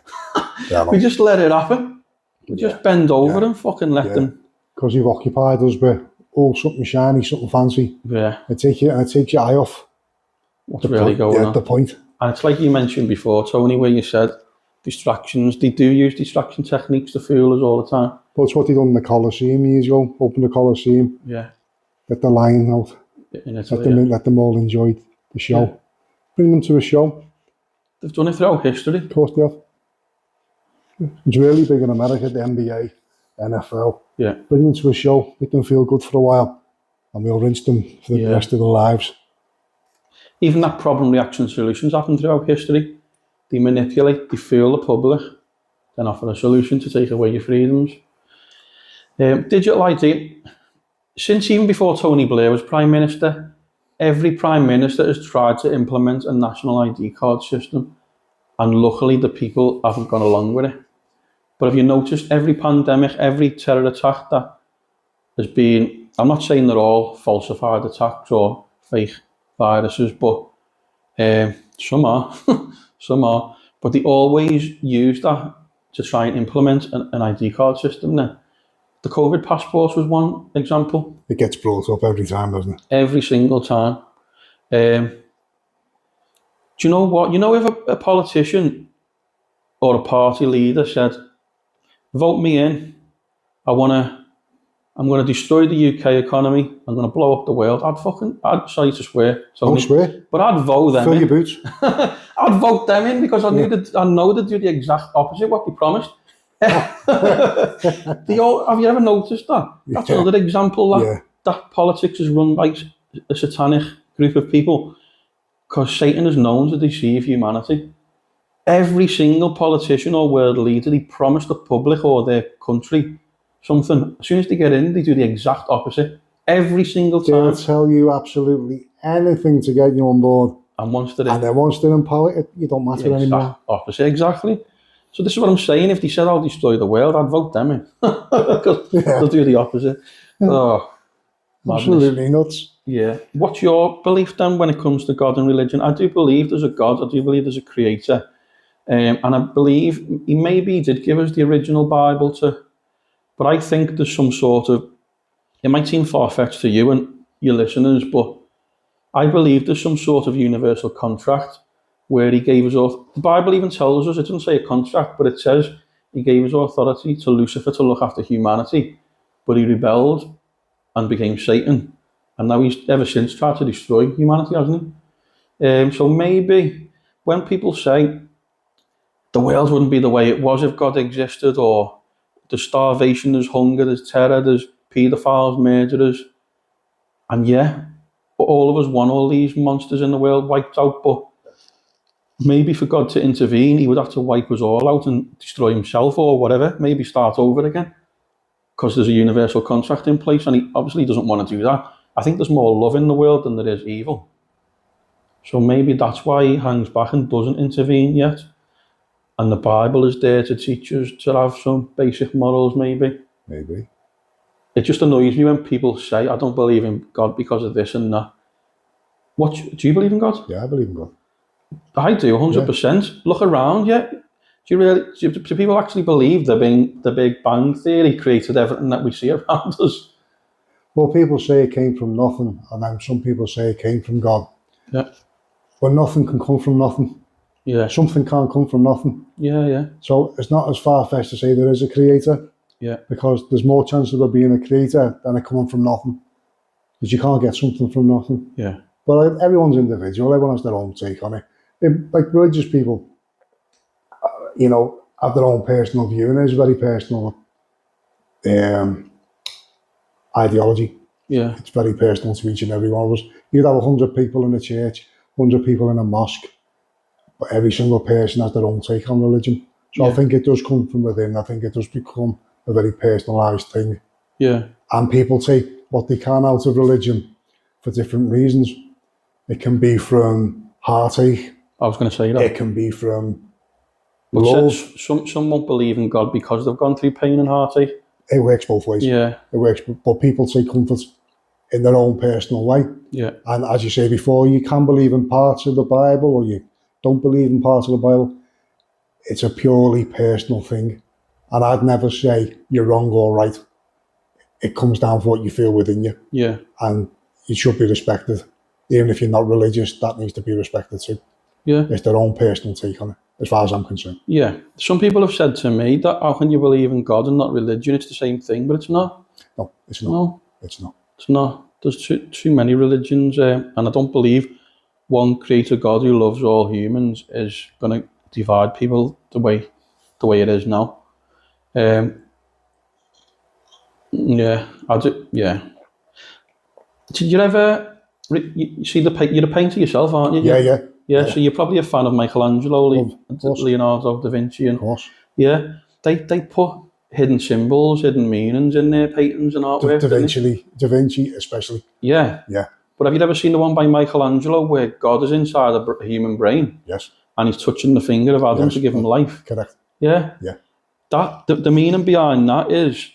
We just let it happen. We just bend over and fucking let them. Because you've occupied us with all something shiny, something fancy. Yeah. It takes your eye off what's really going on. The point. And it's like you mentioned before, Tony, where you said distractions. They do use distraction techniques to fool us all the time. But it's what they done in the Colosseum years ago. Open the Colosseum. Yeah. Get the lion out. Let them all enjoy the show. Yeah. Bring them to a show. They've done it throughout history. Of course they have. It's really big in America, the NBA, NFL. Yeah. Bring them to a show, make them feel good for a while, and we'll rinse them for the rest of their lives. Even that problem, reaction, solutions happen throughout history. They manipulate, they fool the public, then offer a solution to take away your freedoms. Digital ID. Since even before Tony Blair was Prime Minister, every Prime Minister has tried to implement a national ID card system, and luckily the people haven't gone along with it. But have you noticed every pandemic, every terror attack that has been, I'm not saying they're all falsified attacks or fake viruses, but some are, some are, but they always use that to try and implement an ID card system now. The COVID passports was one example. It gets brought up every time, doesn't it? Every single time. Do you know what? You know, if a politician or a party leader said, vote me in, I'm gonna destroy the UK economy, I'm gonna blow up the world, I'd sorry to swear, Don't Tony, swear. but I'd vote them Fill in. your boots. I'd vote them in because I know they'd do the exact opposite what they promised. Have you ever noticed that? That's another example that politics is run by a satanic group of people, because Satan is known to deceive humanity. Every single politician or world leader, they promise the public or their country something. As soon as they get in, they do the exact opposite. Every single time. They'll tell you absolutely anything to get you on board. And once they're in, and then once they're in power, you don't matter anymore. Opposite, exactly. So this is what I'm saying. If they said I'll destroy the world, I'd vote them in. Because they'll do the opposite. Oh, absolutely nuts. Yeah. What's your belief then when it comes to God and religion? I do believe there's a God. I do believe there's a creator. And I believe he did give us the original Bible but I think there's some sort of, it might seem far-fetched to you and your listeners, but I believe there's some sort of universal contract where he gave us the Bible even tells us, it doesn't say a contract, but it says he gave his authority to Lucifer to look after humanity, but he rebelled and became Satan. And now he's ever since tried to destroy humanity, hasn't he? So maybe when people say the world wouldn't be the way it was if God existed, or there's starvation, there's hunger, there's terror, there's paedophiles, murderers, and all of us want all these monsters in the world wiped out, but maybe for God to intervene, he would have to wipe us all out and destroy himself or whatever, maybe start over again, because there's a universal contract in place, and he obviously doesn't want to do that. I think there's more love in the world than there is evil. So maybe that's why he hangs back and doesn't intervene yet. And the Bible is there to teach us to have some basic morals, maybe. Maybe. It just annoys me when people say, I don't believe in God because of this and that. Do you believe in God? Yeah, I believe in God. I do, 100%. Yeah. Look around, do people actually believe the Big Bang Theory created everything that we see around us? Well, people say it came from nothing, and then some people say it came from God. Yeah. But nothing can come from nothing. Yeah. Something can't come from nothing. Yeah. So it's not as far-fetched to say there is a creator. Yeah. Because there's more chance of there being a creator than it coming from nothing. Because you can't get something from nothing. Yeah. But everyone's individual. Everyone has their own take on it. Like religious people, have their own personal view, and it's very personal ideology. Yeah. It's very personal to each and every one of us. You'd have 100 people in a church, 100 people in a mosque, but every single person has their own take on religion. So I think it does come from within. I think it does become a very personalised thing. Yeah. And people take what they can out of religion for different reasons. It can be from heartache. I was going to say that. It can be from love. Some won't believe in God because they've gone through pain and heartache. It works both ways. Yeah. It works, but people take comfort in their own personal way. Yeah. And as you say before, you can believe in parts of the Bible or you don't believe in parts of the Bible. It's a purely personal thing. And I'd never say you're wrong or right. It comes down to what you feel within you. Yeah. And it should be respected. Even if you're not religious, that needs to be respected too. Yeah. It's their own personal take on it, as far as I'm concerned. Yeah. Some people have said to me that how can you believe in God and not religion? It's the same thing, but it's not. No, it's not. No. It's not. It's not. There's too many religions, and I don't believe one creator God who loves all humans is going to divide people the way it is now. Yeah, I do. Yeah. Did you ever? You see you're a painter yourself, aren't you? Yeah. So you're probably a fan of Michelangelo, Leonardo da Vinci, and of course. Yeah, they put hidden symbols, hidden meanings in their paintings and artwork. Da Vinci especially. Yeah. But have you ever seen the one by Michelangelo where God is inside a human brain? Yes. And he's touching the finger of Adam to give him life. Correct. Yeah. Yeah. That the meaning behind that is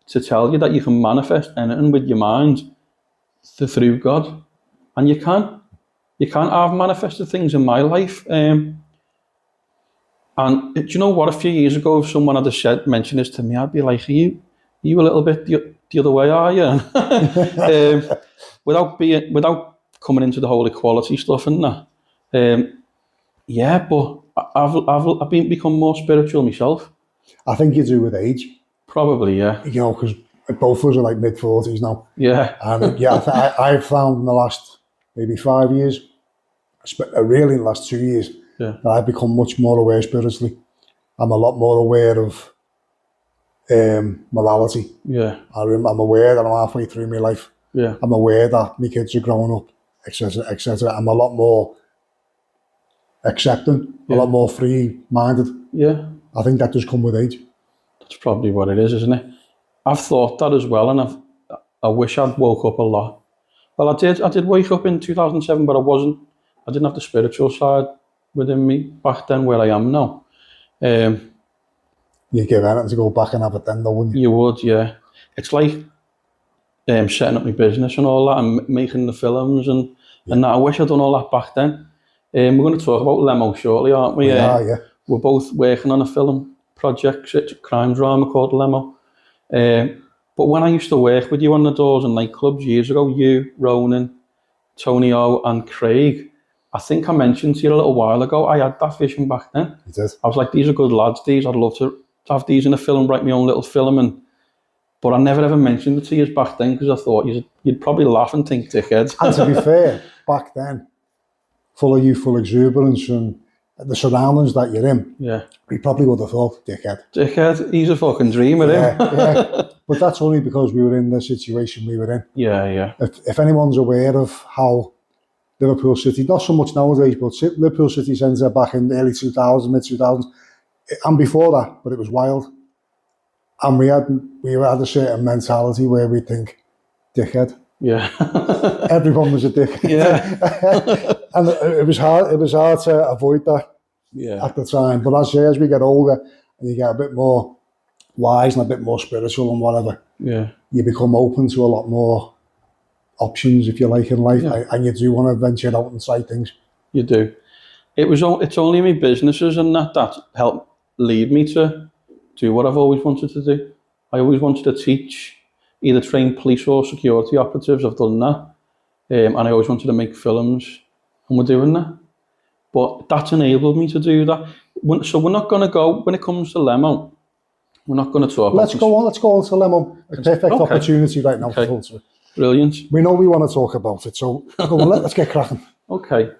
to tell you that you can manifest anything with your mind through God. And you can. You can. I've manifested things in my life. And do you know what? A few years ago, if someone had mentioned this to me, I'd be like, are you a little bit the other way, are you? Without coming into the whole equality stuff and that. Yeah, but I've become more spiritual myself. I think you do with age. Probably, yeah. You know, because both of us are like mid-40s now. Yeah. And yeah, I've found in the last maybe 5 years, really in the last 2 years, Yeah. that I've become much more aware spiritually. I'm a lot more aware of morality. Yeah. I'm aware that I'm halfway through my life. Yeah. I'm aware that my kids are growing up, etc., etc. I'm a lot more accepting, a lot more free-minded. Yeah. I think that does come with age. That's probably what it is, isn't it? I've thought that as well, and I wish I'd woke up a lot. Well, I did wake up in 2007, but I didn't have the spiritual side within me back then where I am now. You give anything to go back and have it then, though, wouldn't you? You would, yeah. It's like setting up my business and all that, and making the films and that. I wish I'd done all that back then. We're going to talk about Lemo shortly, aren't we? Yeah. We're both working on a film project. It's a crime drama called Lemo. But when I used to work with you on the doors and nightclubs years ago, you, Ronan, Tony O and Craig, I think I mentioned to you a little while ago, I had that vision back then. You did. I was like, these are good lads, these. I'd love to have these in a film, write my own little film. But I never ever mentioned it to you back then because I thought you'd probably laugh and think dickhead. And to be fair, back then, full of youthful exuberance and the surroundings that you're in, we probably would have thought, dickhead. Dickhead, he's a fucking dreamer, yeah. But that's only because we were in the situation we were in. Yeah. If anyone's aware of how Liverpool City, not so much nowadays, but Liverpool City Centre back in the early 2000s, mid-2000s, and before that, but it was wild. And we had a certain mentality where we think, dickhead. Yeah. Everyone was a dickhead. Yeah. And it was hard to avoid that at the time. But as we get older and you get a bit more wise and a bit more spiritual and whatever, you become open to a lot more options, if you like, in life. And you do want to venture out and try things. You do. It's only my businesses and that helped lead me to do what I've always wanted to do. I always wanted to teach, either train police or security operatives. I've done that. And I always wanted to make films, and we're doing that. But that's enabled me to do that. So we're not going to go, when it comes to Lemo, we're not going to talk Let's go on to Lemo. A perfect opportunity right now to talk to it. Brilliant. We know we want to talk about it, so go on, let's get cracking. Okay.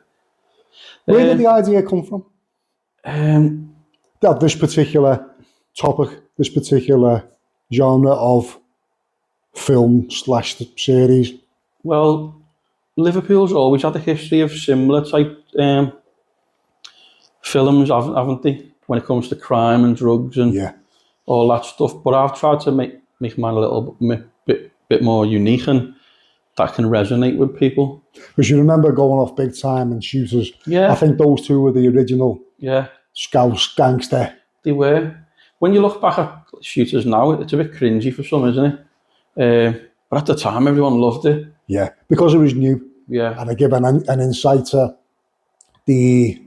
Where did the idea come from? That this particular topic, this particular genre of film / series? Well, Liverpool's always had a history of similar type films, haven't they? When it comes to crime and drugs and all that stuff. But I've tried to make mine a little bit more unique and that can resonate with people. Because you remember going off Big Time and Shooters. Yeah. I think those two were the original Scouse gangster. They were. When you look back at Shooters now, it's a bit cringy for some, isn't it? But at the time, everyone loved it. Yeah, because it was new. Yeah. And it gave an insight to the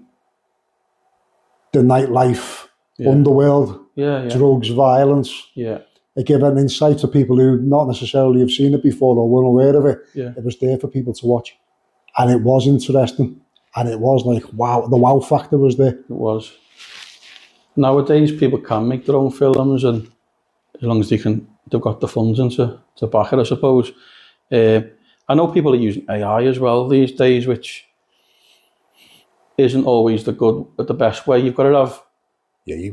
nightlife, underworld, drugs, violence. Yeah. It gave an insight to people who not necessarily have seen it before or weren't aware of it. Yeah. It was there for people to watch. And it was interesting. And it was like, wow, the wow factor was there. It was. Nowadays, people can make their own films, and as long as they've got the funds to back it, I suppose. I know people are using AI as well these days, which isn't always the best way. You've got to have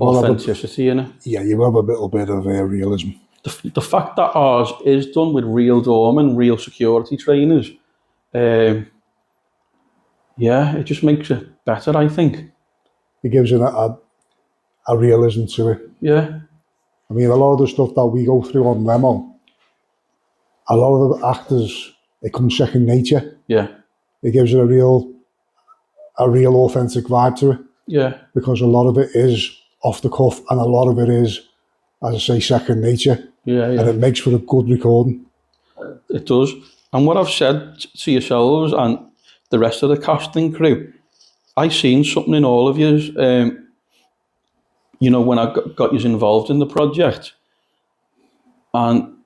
authenticity in it. Yeah, you have a little bit of realism. The fact that ours is done with real doormen, real security trainers, it just makes it better, I think. It gives you a realism to it. Yeah. I mean, a lot of the stuff that we go through on Lemo, a lot of the actors, it comes second nature. Yeah. It gives it a real authentic vibe to it. Yeah. Because a lot of it is off the cuff and a lot of it is as I say, second nature. Yeah, And yeah. it makes for a good recording. It does. And what I've said to yourselves and the rest of the casting crew, I seen something in all of yous. You know, when I got you involved in the project, and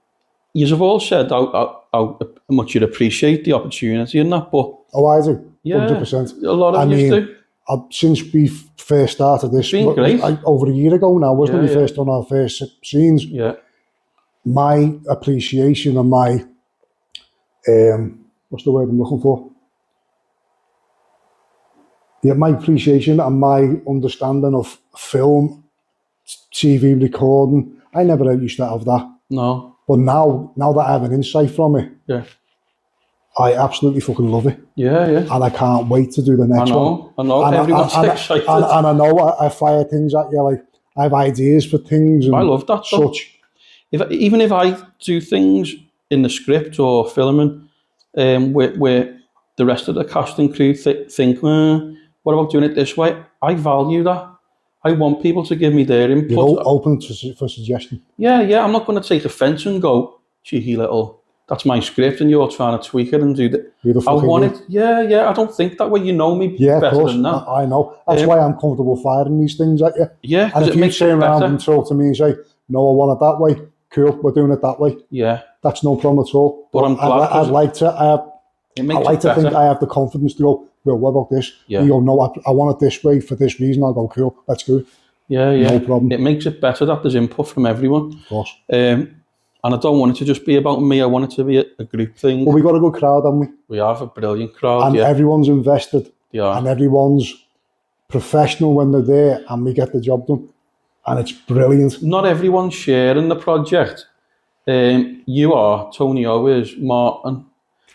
you have all said how much you appreciate the opportunity and that, but Oh, I do, yeah, 100%. a lot of I yous mean, do. since we first started this, been great. over a year ago now, wasn't it? We Yeah, first done our first scenes. Yeah, My appreciation and my, what's the word I'm looking for? Yeah, my appreciation and my understanding of film, TV recording, I never used to have that. no, But now that I have an insight from it, yeah, I absolutely fucking love it. yeah, yeah. And I can't wait to do the next one. I know. And Everyone's excited. And I know I fire things at you, like I have ideas for things and I love that though. such. Even if I do things in the script or filming, where the rest of the cast and crew think, what about doing it this way? I value that. I want people to give me their input. You're open for suggestion. Yeah, yeah. I'm not going to take offence and go, cheeky little, that's my script and you're trying to tweak it and do that. I want it. Yeah, yeah. I don't think that way. You know me better than that. I know. That's why I'm comfortable firing these things at you. Yeah, and if you turn around and talk to me and say, no, I want it that way, cool, we're doing it that way. Yeah. That's no problem at all. But I'm glad. I'd like to think I have the confidence to go, well, what about this? Yeah. You go, no, I want it this way for this reason. I'll go, cool, let's go. Yeah, yeah. No problem. It makes it better that there's input from everyone. Of course. And I don't want it to just be about me. I want it to be a group thing. Well, we got a good crowd, haven't we? We have a brilliant crowd, and everyone's invested. Yeah. And everyone's professional when they're there, and we get the job done. And it's brilliant. Not everyone's sharing the project. You are, Tony O is, Martin.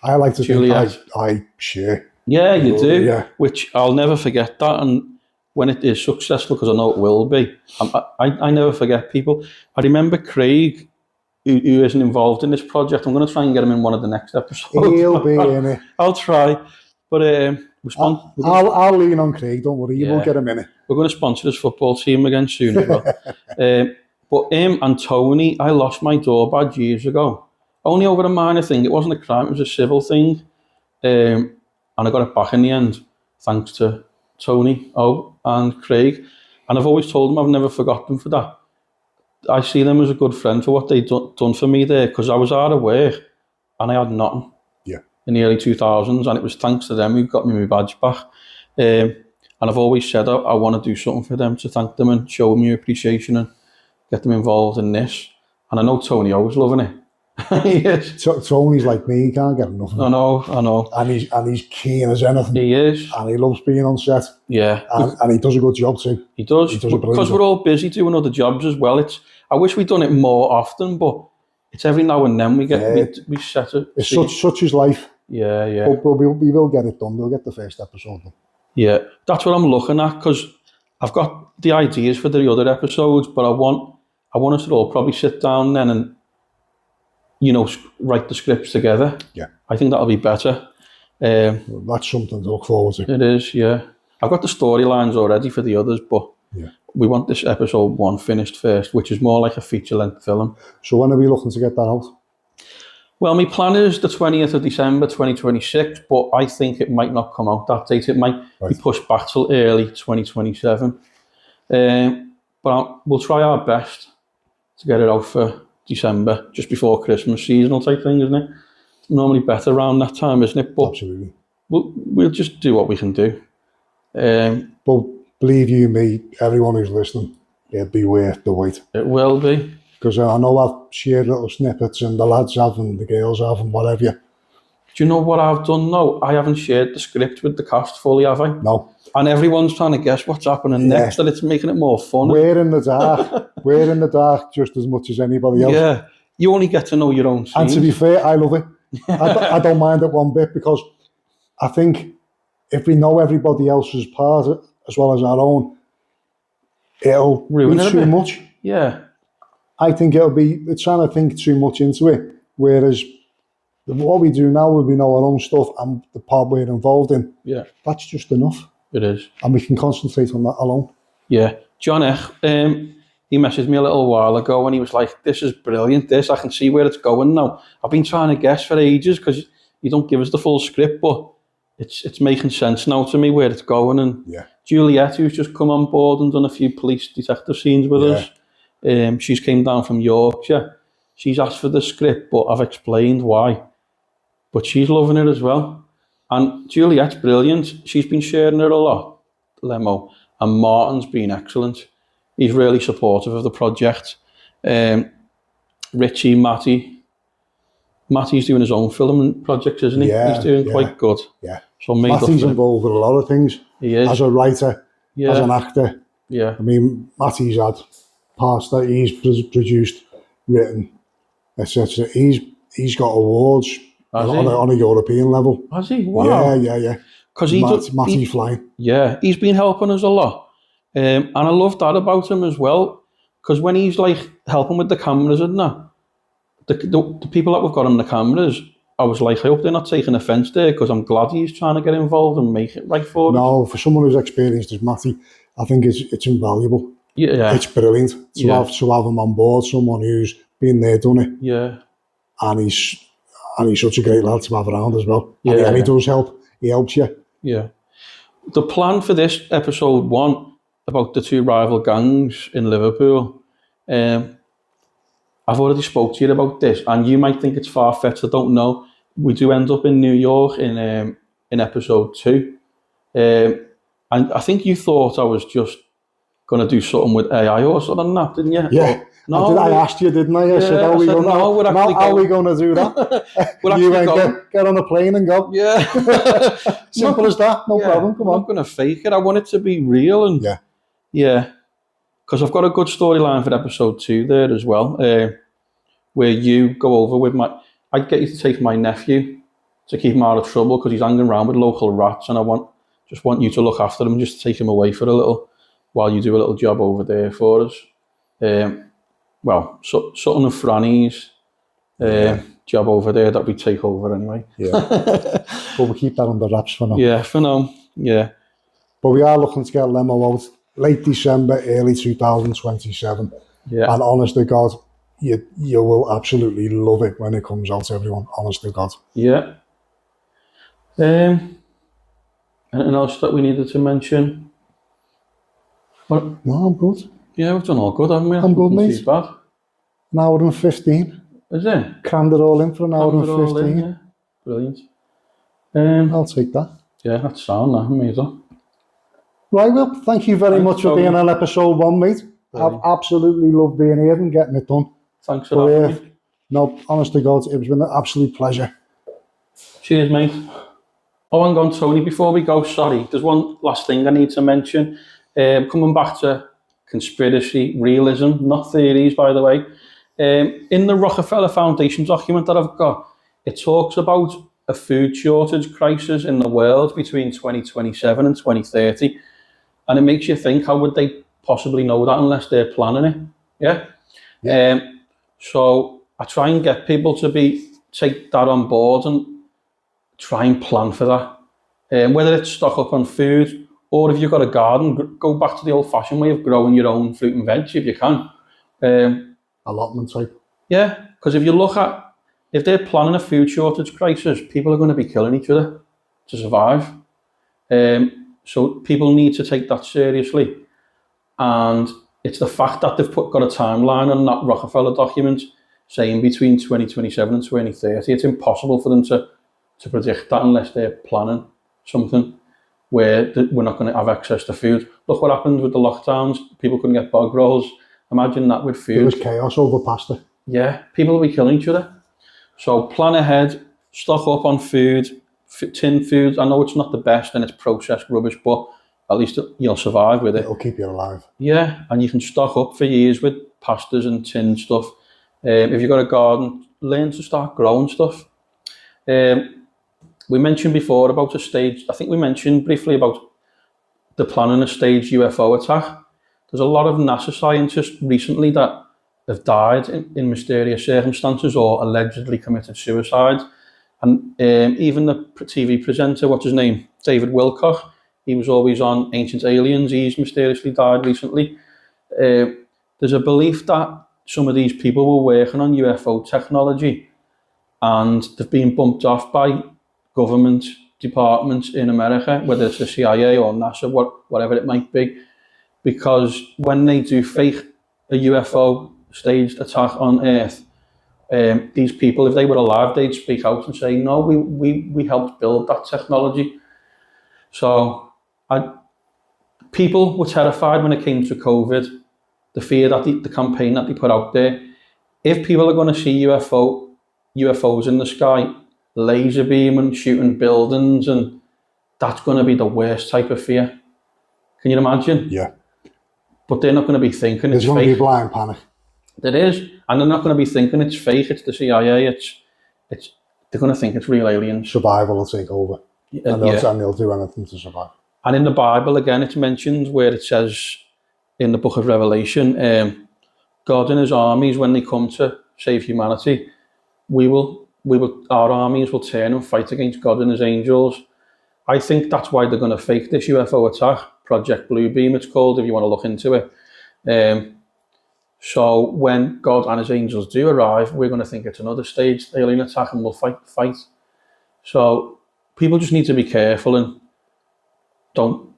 I like to Juliet. think I share. Yeah, you do. Yeah. Which I'll never forget that. And when it is successful, because I know it will be, I never forget people. I remember Craig, who isn't involved in this project. I'm going to try and get him in one of the next episodes. He'll be in it. I'll try. But I'll lean on Craig, don't worry, we'll get him in it. We're going to sponsor his football team again soon as well. But him and Tony, I lost my door badge years ago. Only over a minor thing. It wasn't a crime, it was a civil thing. And I got it back in the end, thanks to Tony O and Craig. And I've always told them I've never forgotten them for that. I see them as a good friend for what they've done for me there, because I was out of work and I had nothing in the early 2000s, and it was thanks to them who got me my badge back. And I've always said I want to do something for them to thank them and show them your appreciation and get them involved in this. And I know Tony O was loving it. He is. Tony's like me, he can't get enough of it. I know. And he's keen as anything. He is. And he loves being on set. Yeah. And he does a good job too. He does because we're all busy doing other jobs as well. I wish we'd done it more often, but it's every now and then we set it. It's such is life. Yeah, yeah. But we will get it done. We'll get the first episode done. Yeah, that's what I'm looking at, because I've got the ideas for the other episodes, but I want us to all probably sit down then and, write the scripts together. Yeah. I think that'll be better. That's something to look forward to. It is, yeah. I've got the storylines already for the others, but we want this episode 1 finished first, which is more like a feature-length film. So when are we looking to get that out? Well, my plan is the 20th of December 2026, but I think it might not come out that date. It might be pushed back till early 2027. But we'll try our best to get it out for December, just before Christmas, seasonal type thing, isn't it? It's normally better around that time, isn't it? But absolutely. We'll just do what we can do. But believe you me, everyone who's listening, it'll be worth the wait. It will be. Because I know I've shared little snippets and the lads have and the girls have and whatever. Do you know what I've done now? I haven't shared the script with the cast fully, have I? No. And everyone's trying to guess what's happening next, and it's making it more fun. We're in the dark. We're in the dark just as much as anybody else. Yeah. You only get to know your own scenes. And to be fair, I love it. I don't mind it one bit, because I think if we know everybody else's part as well as our own, it'll ruin be too much. Yeah. I think it's trying to think too much into it. Whereas what we do now, we know our own stuff and the part we're involved in, that's just enough. It is. And we can concentrate on that alone. Yeah. John Ech, he messaged me a little while ago and he was like, this is brilliant, this, I can see where it's going now. I've been trying to guess for ages because you don't give us the full script, but it's making sense now to me where it's going. And Juliet, who's just come on board and done a few police detective scenes with us, she's came down from Yorkshire. She's asked for the script, but I've explained why. But she's loving it as well. And Juliet's brilliant. She's been sharing it a lot, Lemo. And Martin's been excellent. He's really supportive of the project. Richie, Matty's doing his own film projects, isn't he? Yeah, he's doing quite good. Yeah. So Matty's involved with a lot of things. He is. As a writer, as an actor. Yeah. I mean, Matty's had parts that he's produced, written, etc. He's got awards on a European level. Has he? Wow. Yeah. Because Matty's flying. Yeah, he's been helping us a lot. And I love that about him as well. Because when he's like helping with the cameras and that, the people that we've got on the cameras, I was like, I hope they're not taking offence there, because I'm glad he's trying to get involved and make it right for us. No, for someone who's experienced as Matty, I think it's invaluable. Yeah. It's brilliant to have him on board, someone who's been there, done it. Yeah. And he's such a great lad to have around as well. Yeah. And he does help. He helps you. Yeah. The plan for this episode 1 about the 2 rival gangs in Liverpool, I've already spoke to you about this, and you might think it's far-fetched, I don't know. We do end up in New York in episode 2. And I think you thought I was just going to do something with AI or something like that, didn't you? Yeah. No, I asked you, didn't I? I said, how are we going to do that? You went, get on a plane and go. Yeah. Simple as that. No problem. Come on. I'm not going to fake it. I want it to be real. And yeah. Because I've got a good storyline for episode 2 there as well, where you go over with I'd get you to take my nephew to keep him out of trouble because he's hanging around with local rats, and I just want you to look after him, just take him away for a little while you do a little job over there for us. Sutton and Franny's job over there that we take over anyway. Yeah. But we'll keep that under wraps for now. Yeah, for now. Yeah. But we are looking to get Lemo out late December, early 2027. Yeah. And honest to God, you will absolutely love it when it comes out, everyone. Honest to God. Yeah. Anything else that we needed to mention? No, I'm good. Yeah, we've done all good, haven't we? I'm good, mate. Too bad. An hour and 15. Is it? Crammed it all in for an hour and 15. Yeah. Brilliant. I'll take that. Yeah, that's sound, that, amazing. Right, well, thank you very much for being on episode 1, mate. I've absolutely loved being here and getting it done. Thanks for having me. No, honest to God, it's been an absolute pleasure. Cheers, mate. Oh, hang on, Tony, before we go, sorry, there's one last thing I need to mention. Coming back to conspiracy, realism, not theories, by the way. In the Rockefeller Foundation document that I've got, it talks about a food shortage crisis in the world between 2027 and 2030. And it makes you think, how would they possibly know that unless they're planning it? Yeah. So I try and get people to take that on board and try and plan for that. Whether it's stock up on food, or if you've got a garden, go back to the old-fashioned way of growing your own fruit and veg if you can. Allotment type. Yeah, because if they're planning a food shortage crisis, people are going to be killing each other to survive. So people need to take that seriously. And it's the fact that they've got a timeline on that Rockefeller document saying between 2027 and 2030. It's impossible for them to predict that unless they're planning something where we're not going to have access to food. Look what happened with the lockdowns. People couldn't get bog rolls. Imagine that with food. There was chaos over pasta. Yeah, people will be killing each other. So plan ahead, stock up on food, tin food. I know it's not the best and it's processed rubbish, but at least you'll survive with it. It'll keep you alive. Yeah, and you can stock up for years with pastas and tin stuff. If you've got a garden, learn to start growing stuff. We mentioned before about I think we mentioned briefly about the planning a staged UFO attack. There's a lot of NASA scientists recently that have died in mysterious circumstances or allegedly committed suicide. And even the TV presenter, what's his name? David Wilcock, he was always on Ancient Aliens. He's mysteriously died recently. There's there's a belief that some of these people were working on UFO technology and they've been bumped off by government departments in America, whether it's the CIA or NASA, whatever it might be, because when they do fake a UFO staged attack on Earth, these people, if they were alive, they'd speak out and say, no, we helped build that technology. So people were terrified when it came to COVID, the fear that the campaign that they put out there. If people are going to see UFOs in the sky, laser beaming, shooting buildings, and that's going to be the worst type of fear. Can you imagine? Yeah. But they're not going to be thinking There's it's going to fake. be blind panic. There is, and they're not going to be thinking it's fake. It's the CIA. They're going to think it's real aliens. Survival will take over, and they'll do anything to survive. And in the Bible, again, it's mentioned where it says in the book of Revelation, God and his armies, when they come to save humanity, our armies will turn and fight against God and his angels. I think that's why they're going to fake this UFO attack, Project Bluebeam it's called, if you want to look into it. So when God and his angels do arrive, we're going to think it's another staged alien attack and we'll fight. So people just need to be careful and don't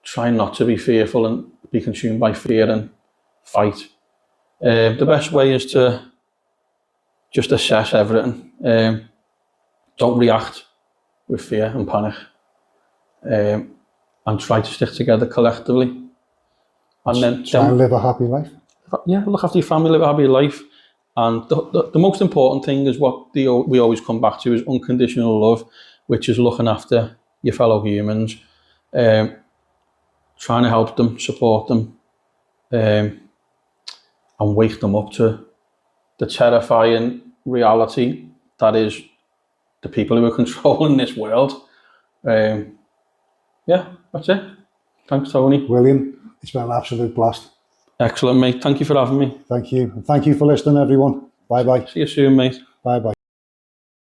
try not to be fearful and be consumed by fear and fight. The best way is to just assess everything. Don't react with fear and panic. And try to stick together collectively. And then try and live a happy life. Yeah, look after your family, live a happy life. And the most important thing is what we always come back to is unconditional love, which is looking after your fellow humans, trying to help them, support them, and wake them up to the terrifying reality that is the people who are controlling this world. Yeah, that's it. Thanks, Tony. William, it's been an absolute blast. Excellent, mate. Thank you for having me. Thank you. And thank you for listening, everyone. Bye-bye. See you soon, mate. Bye-bye.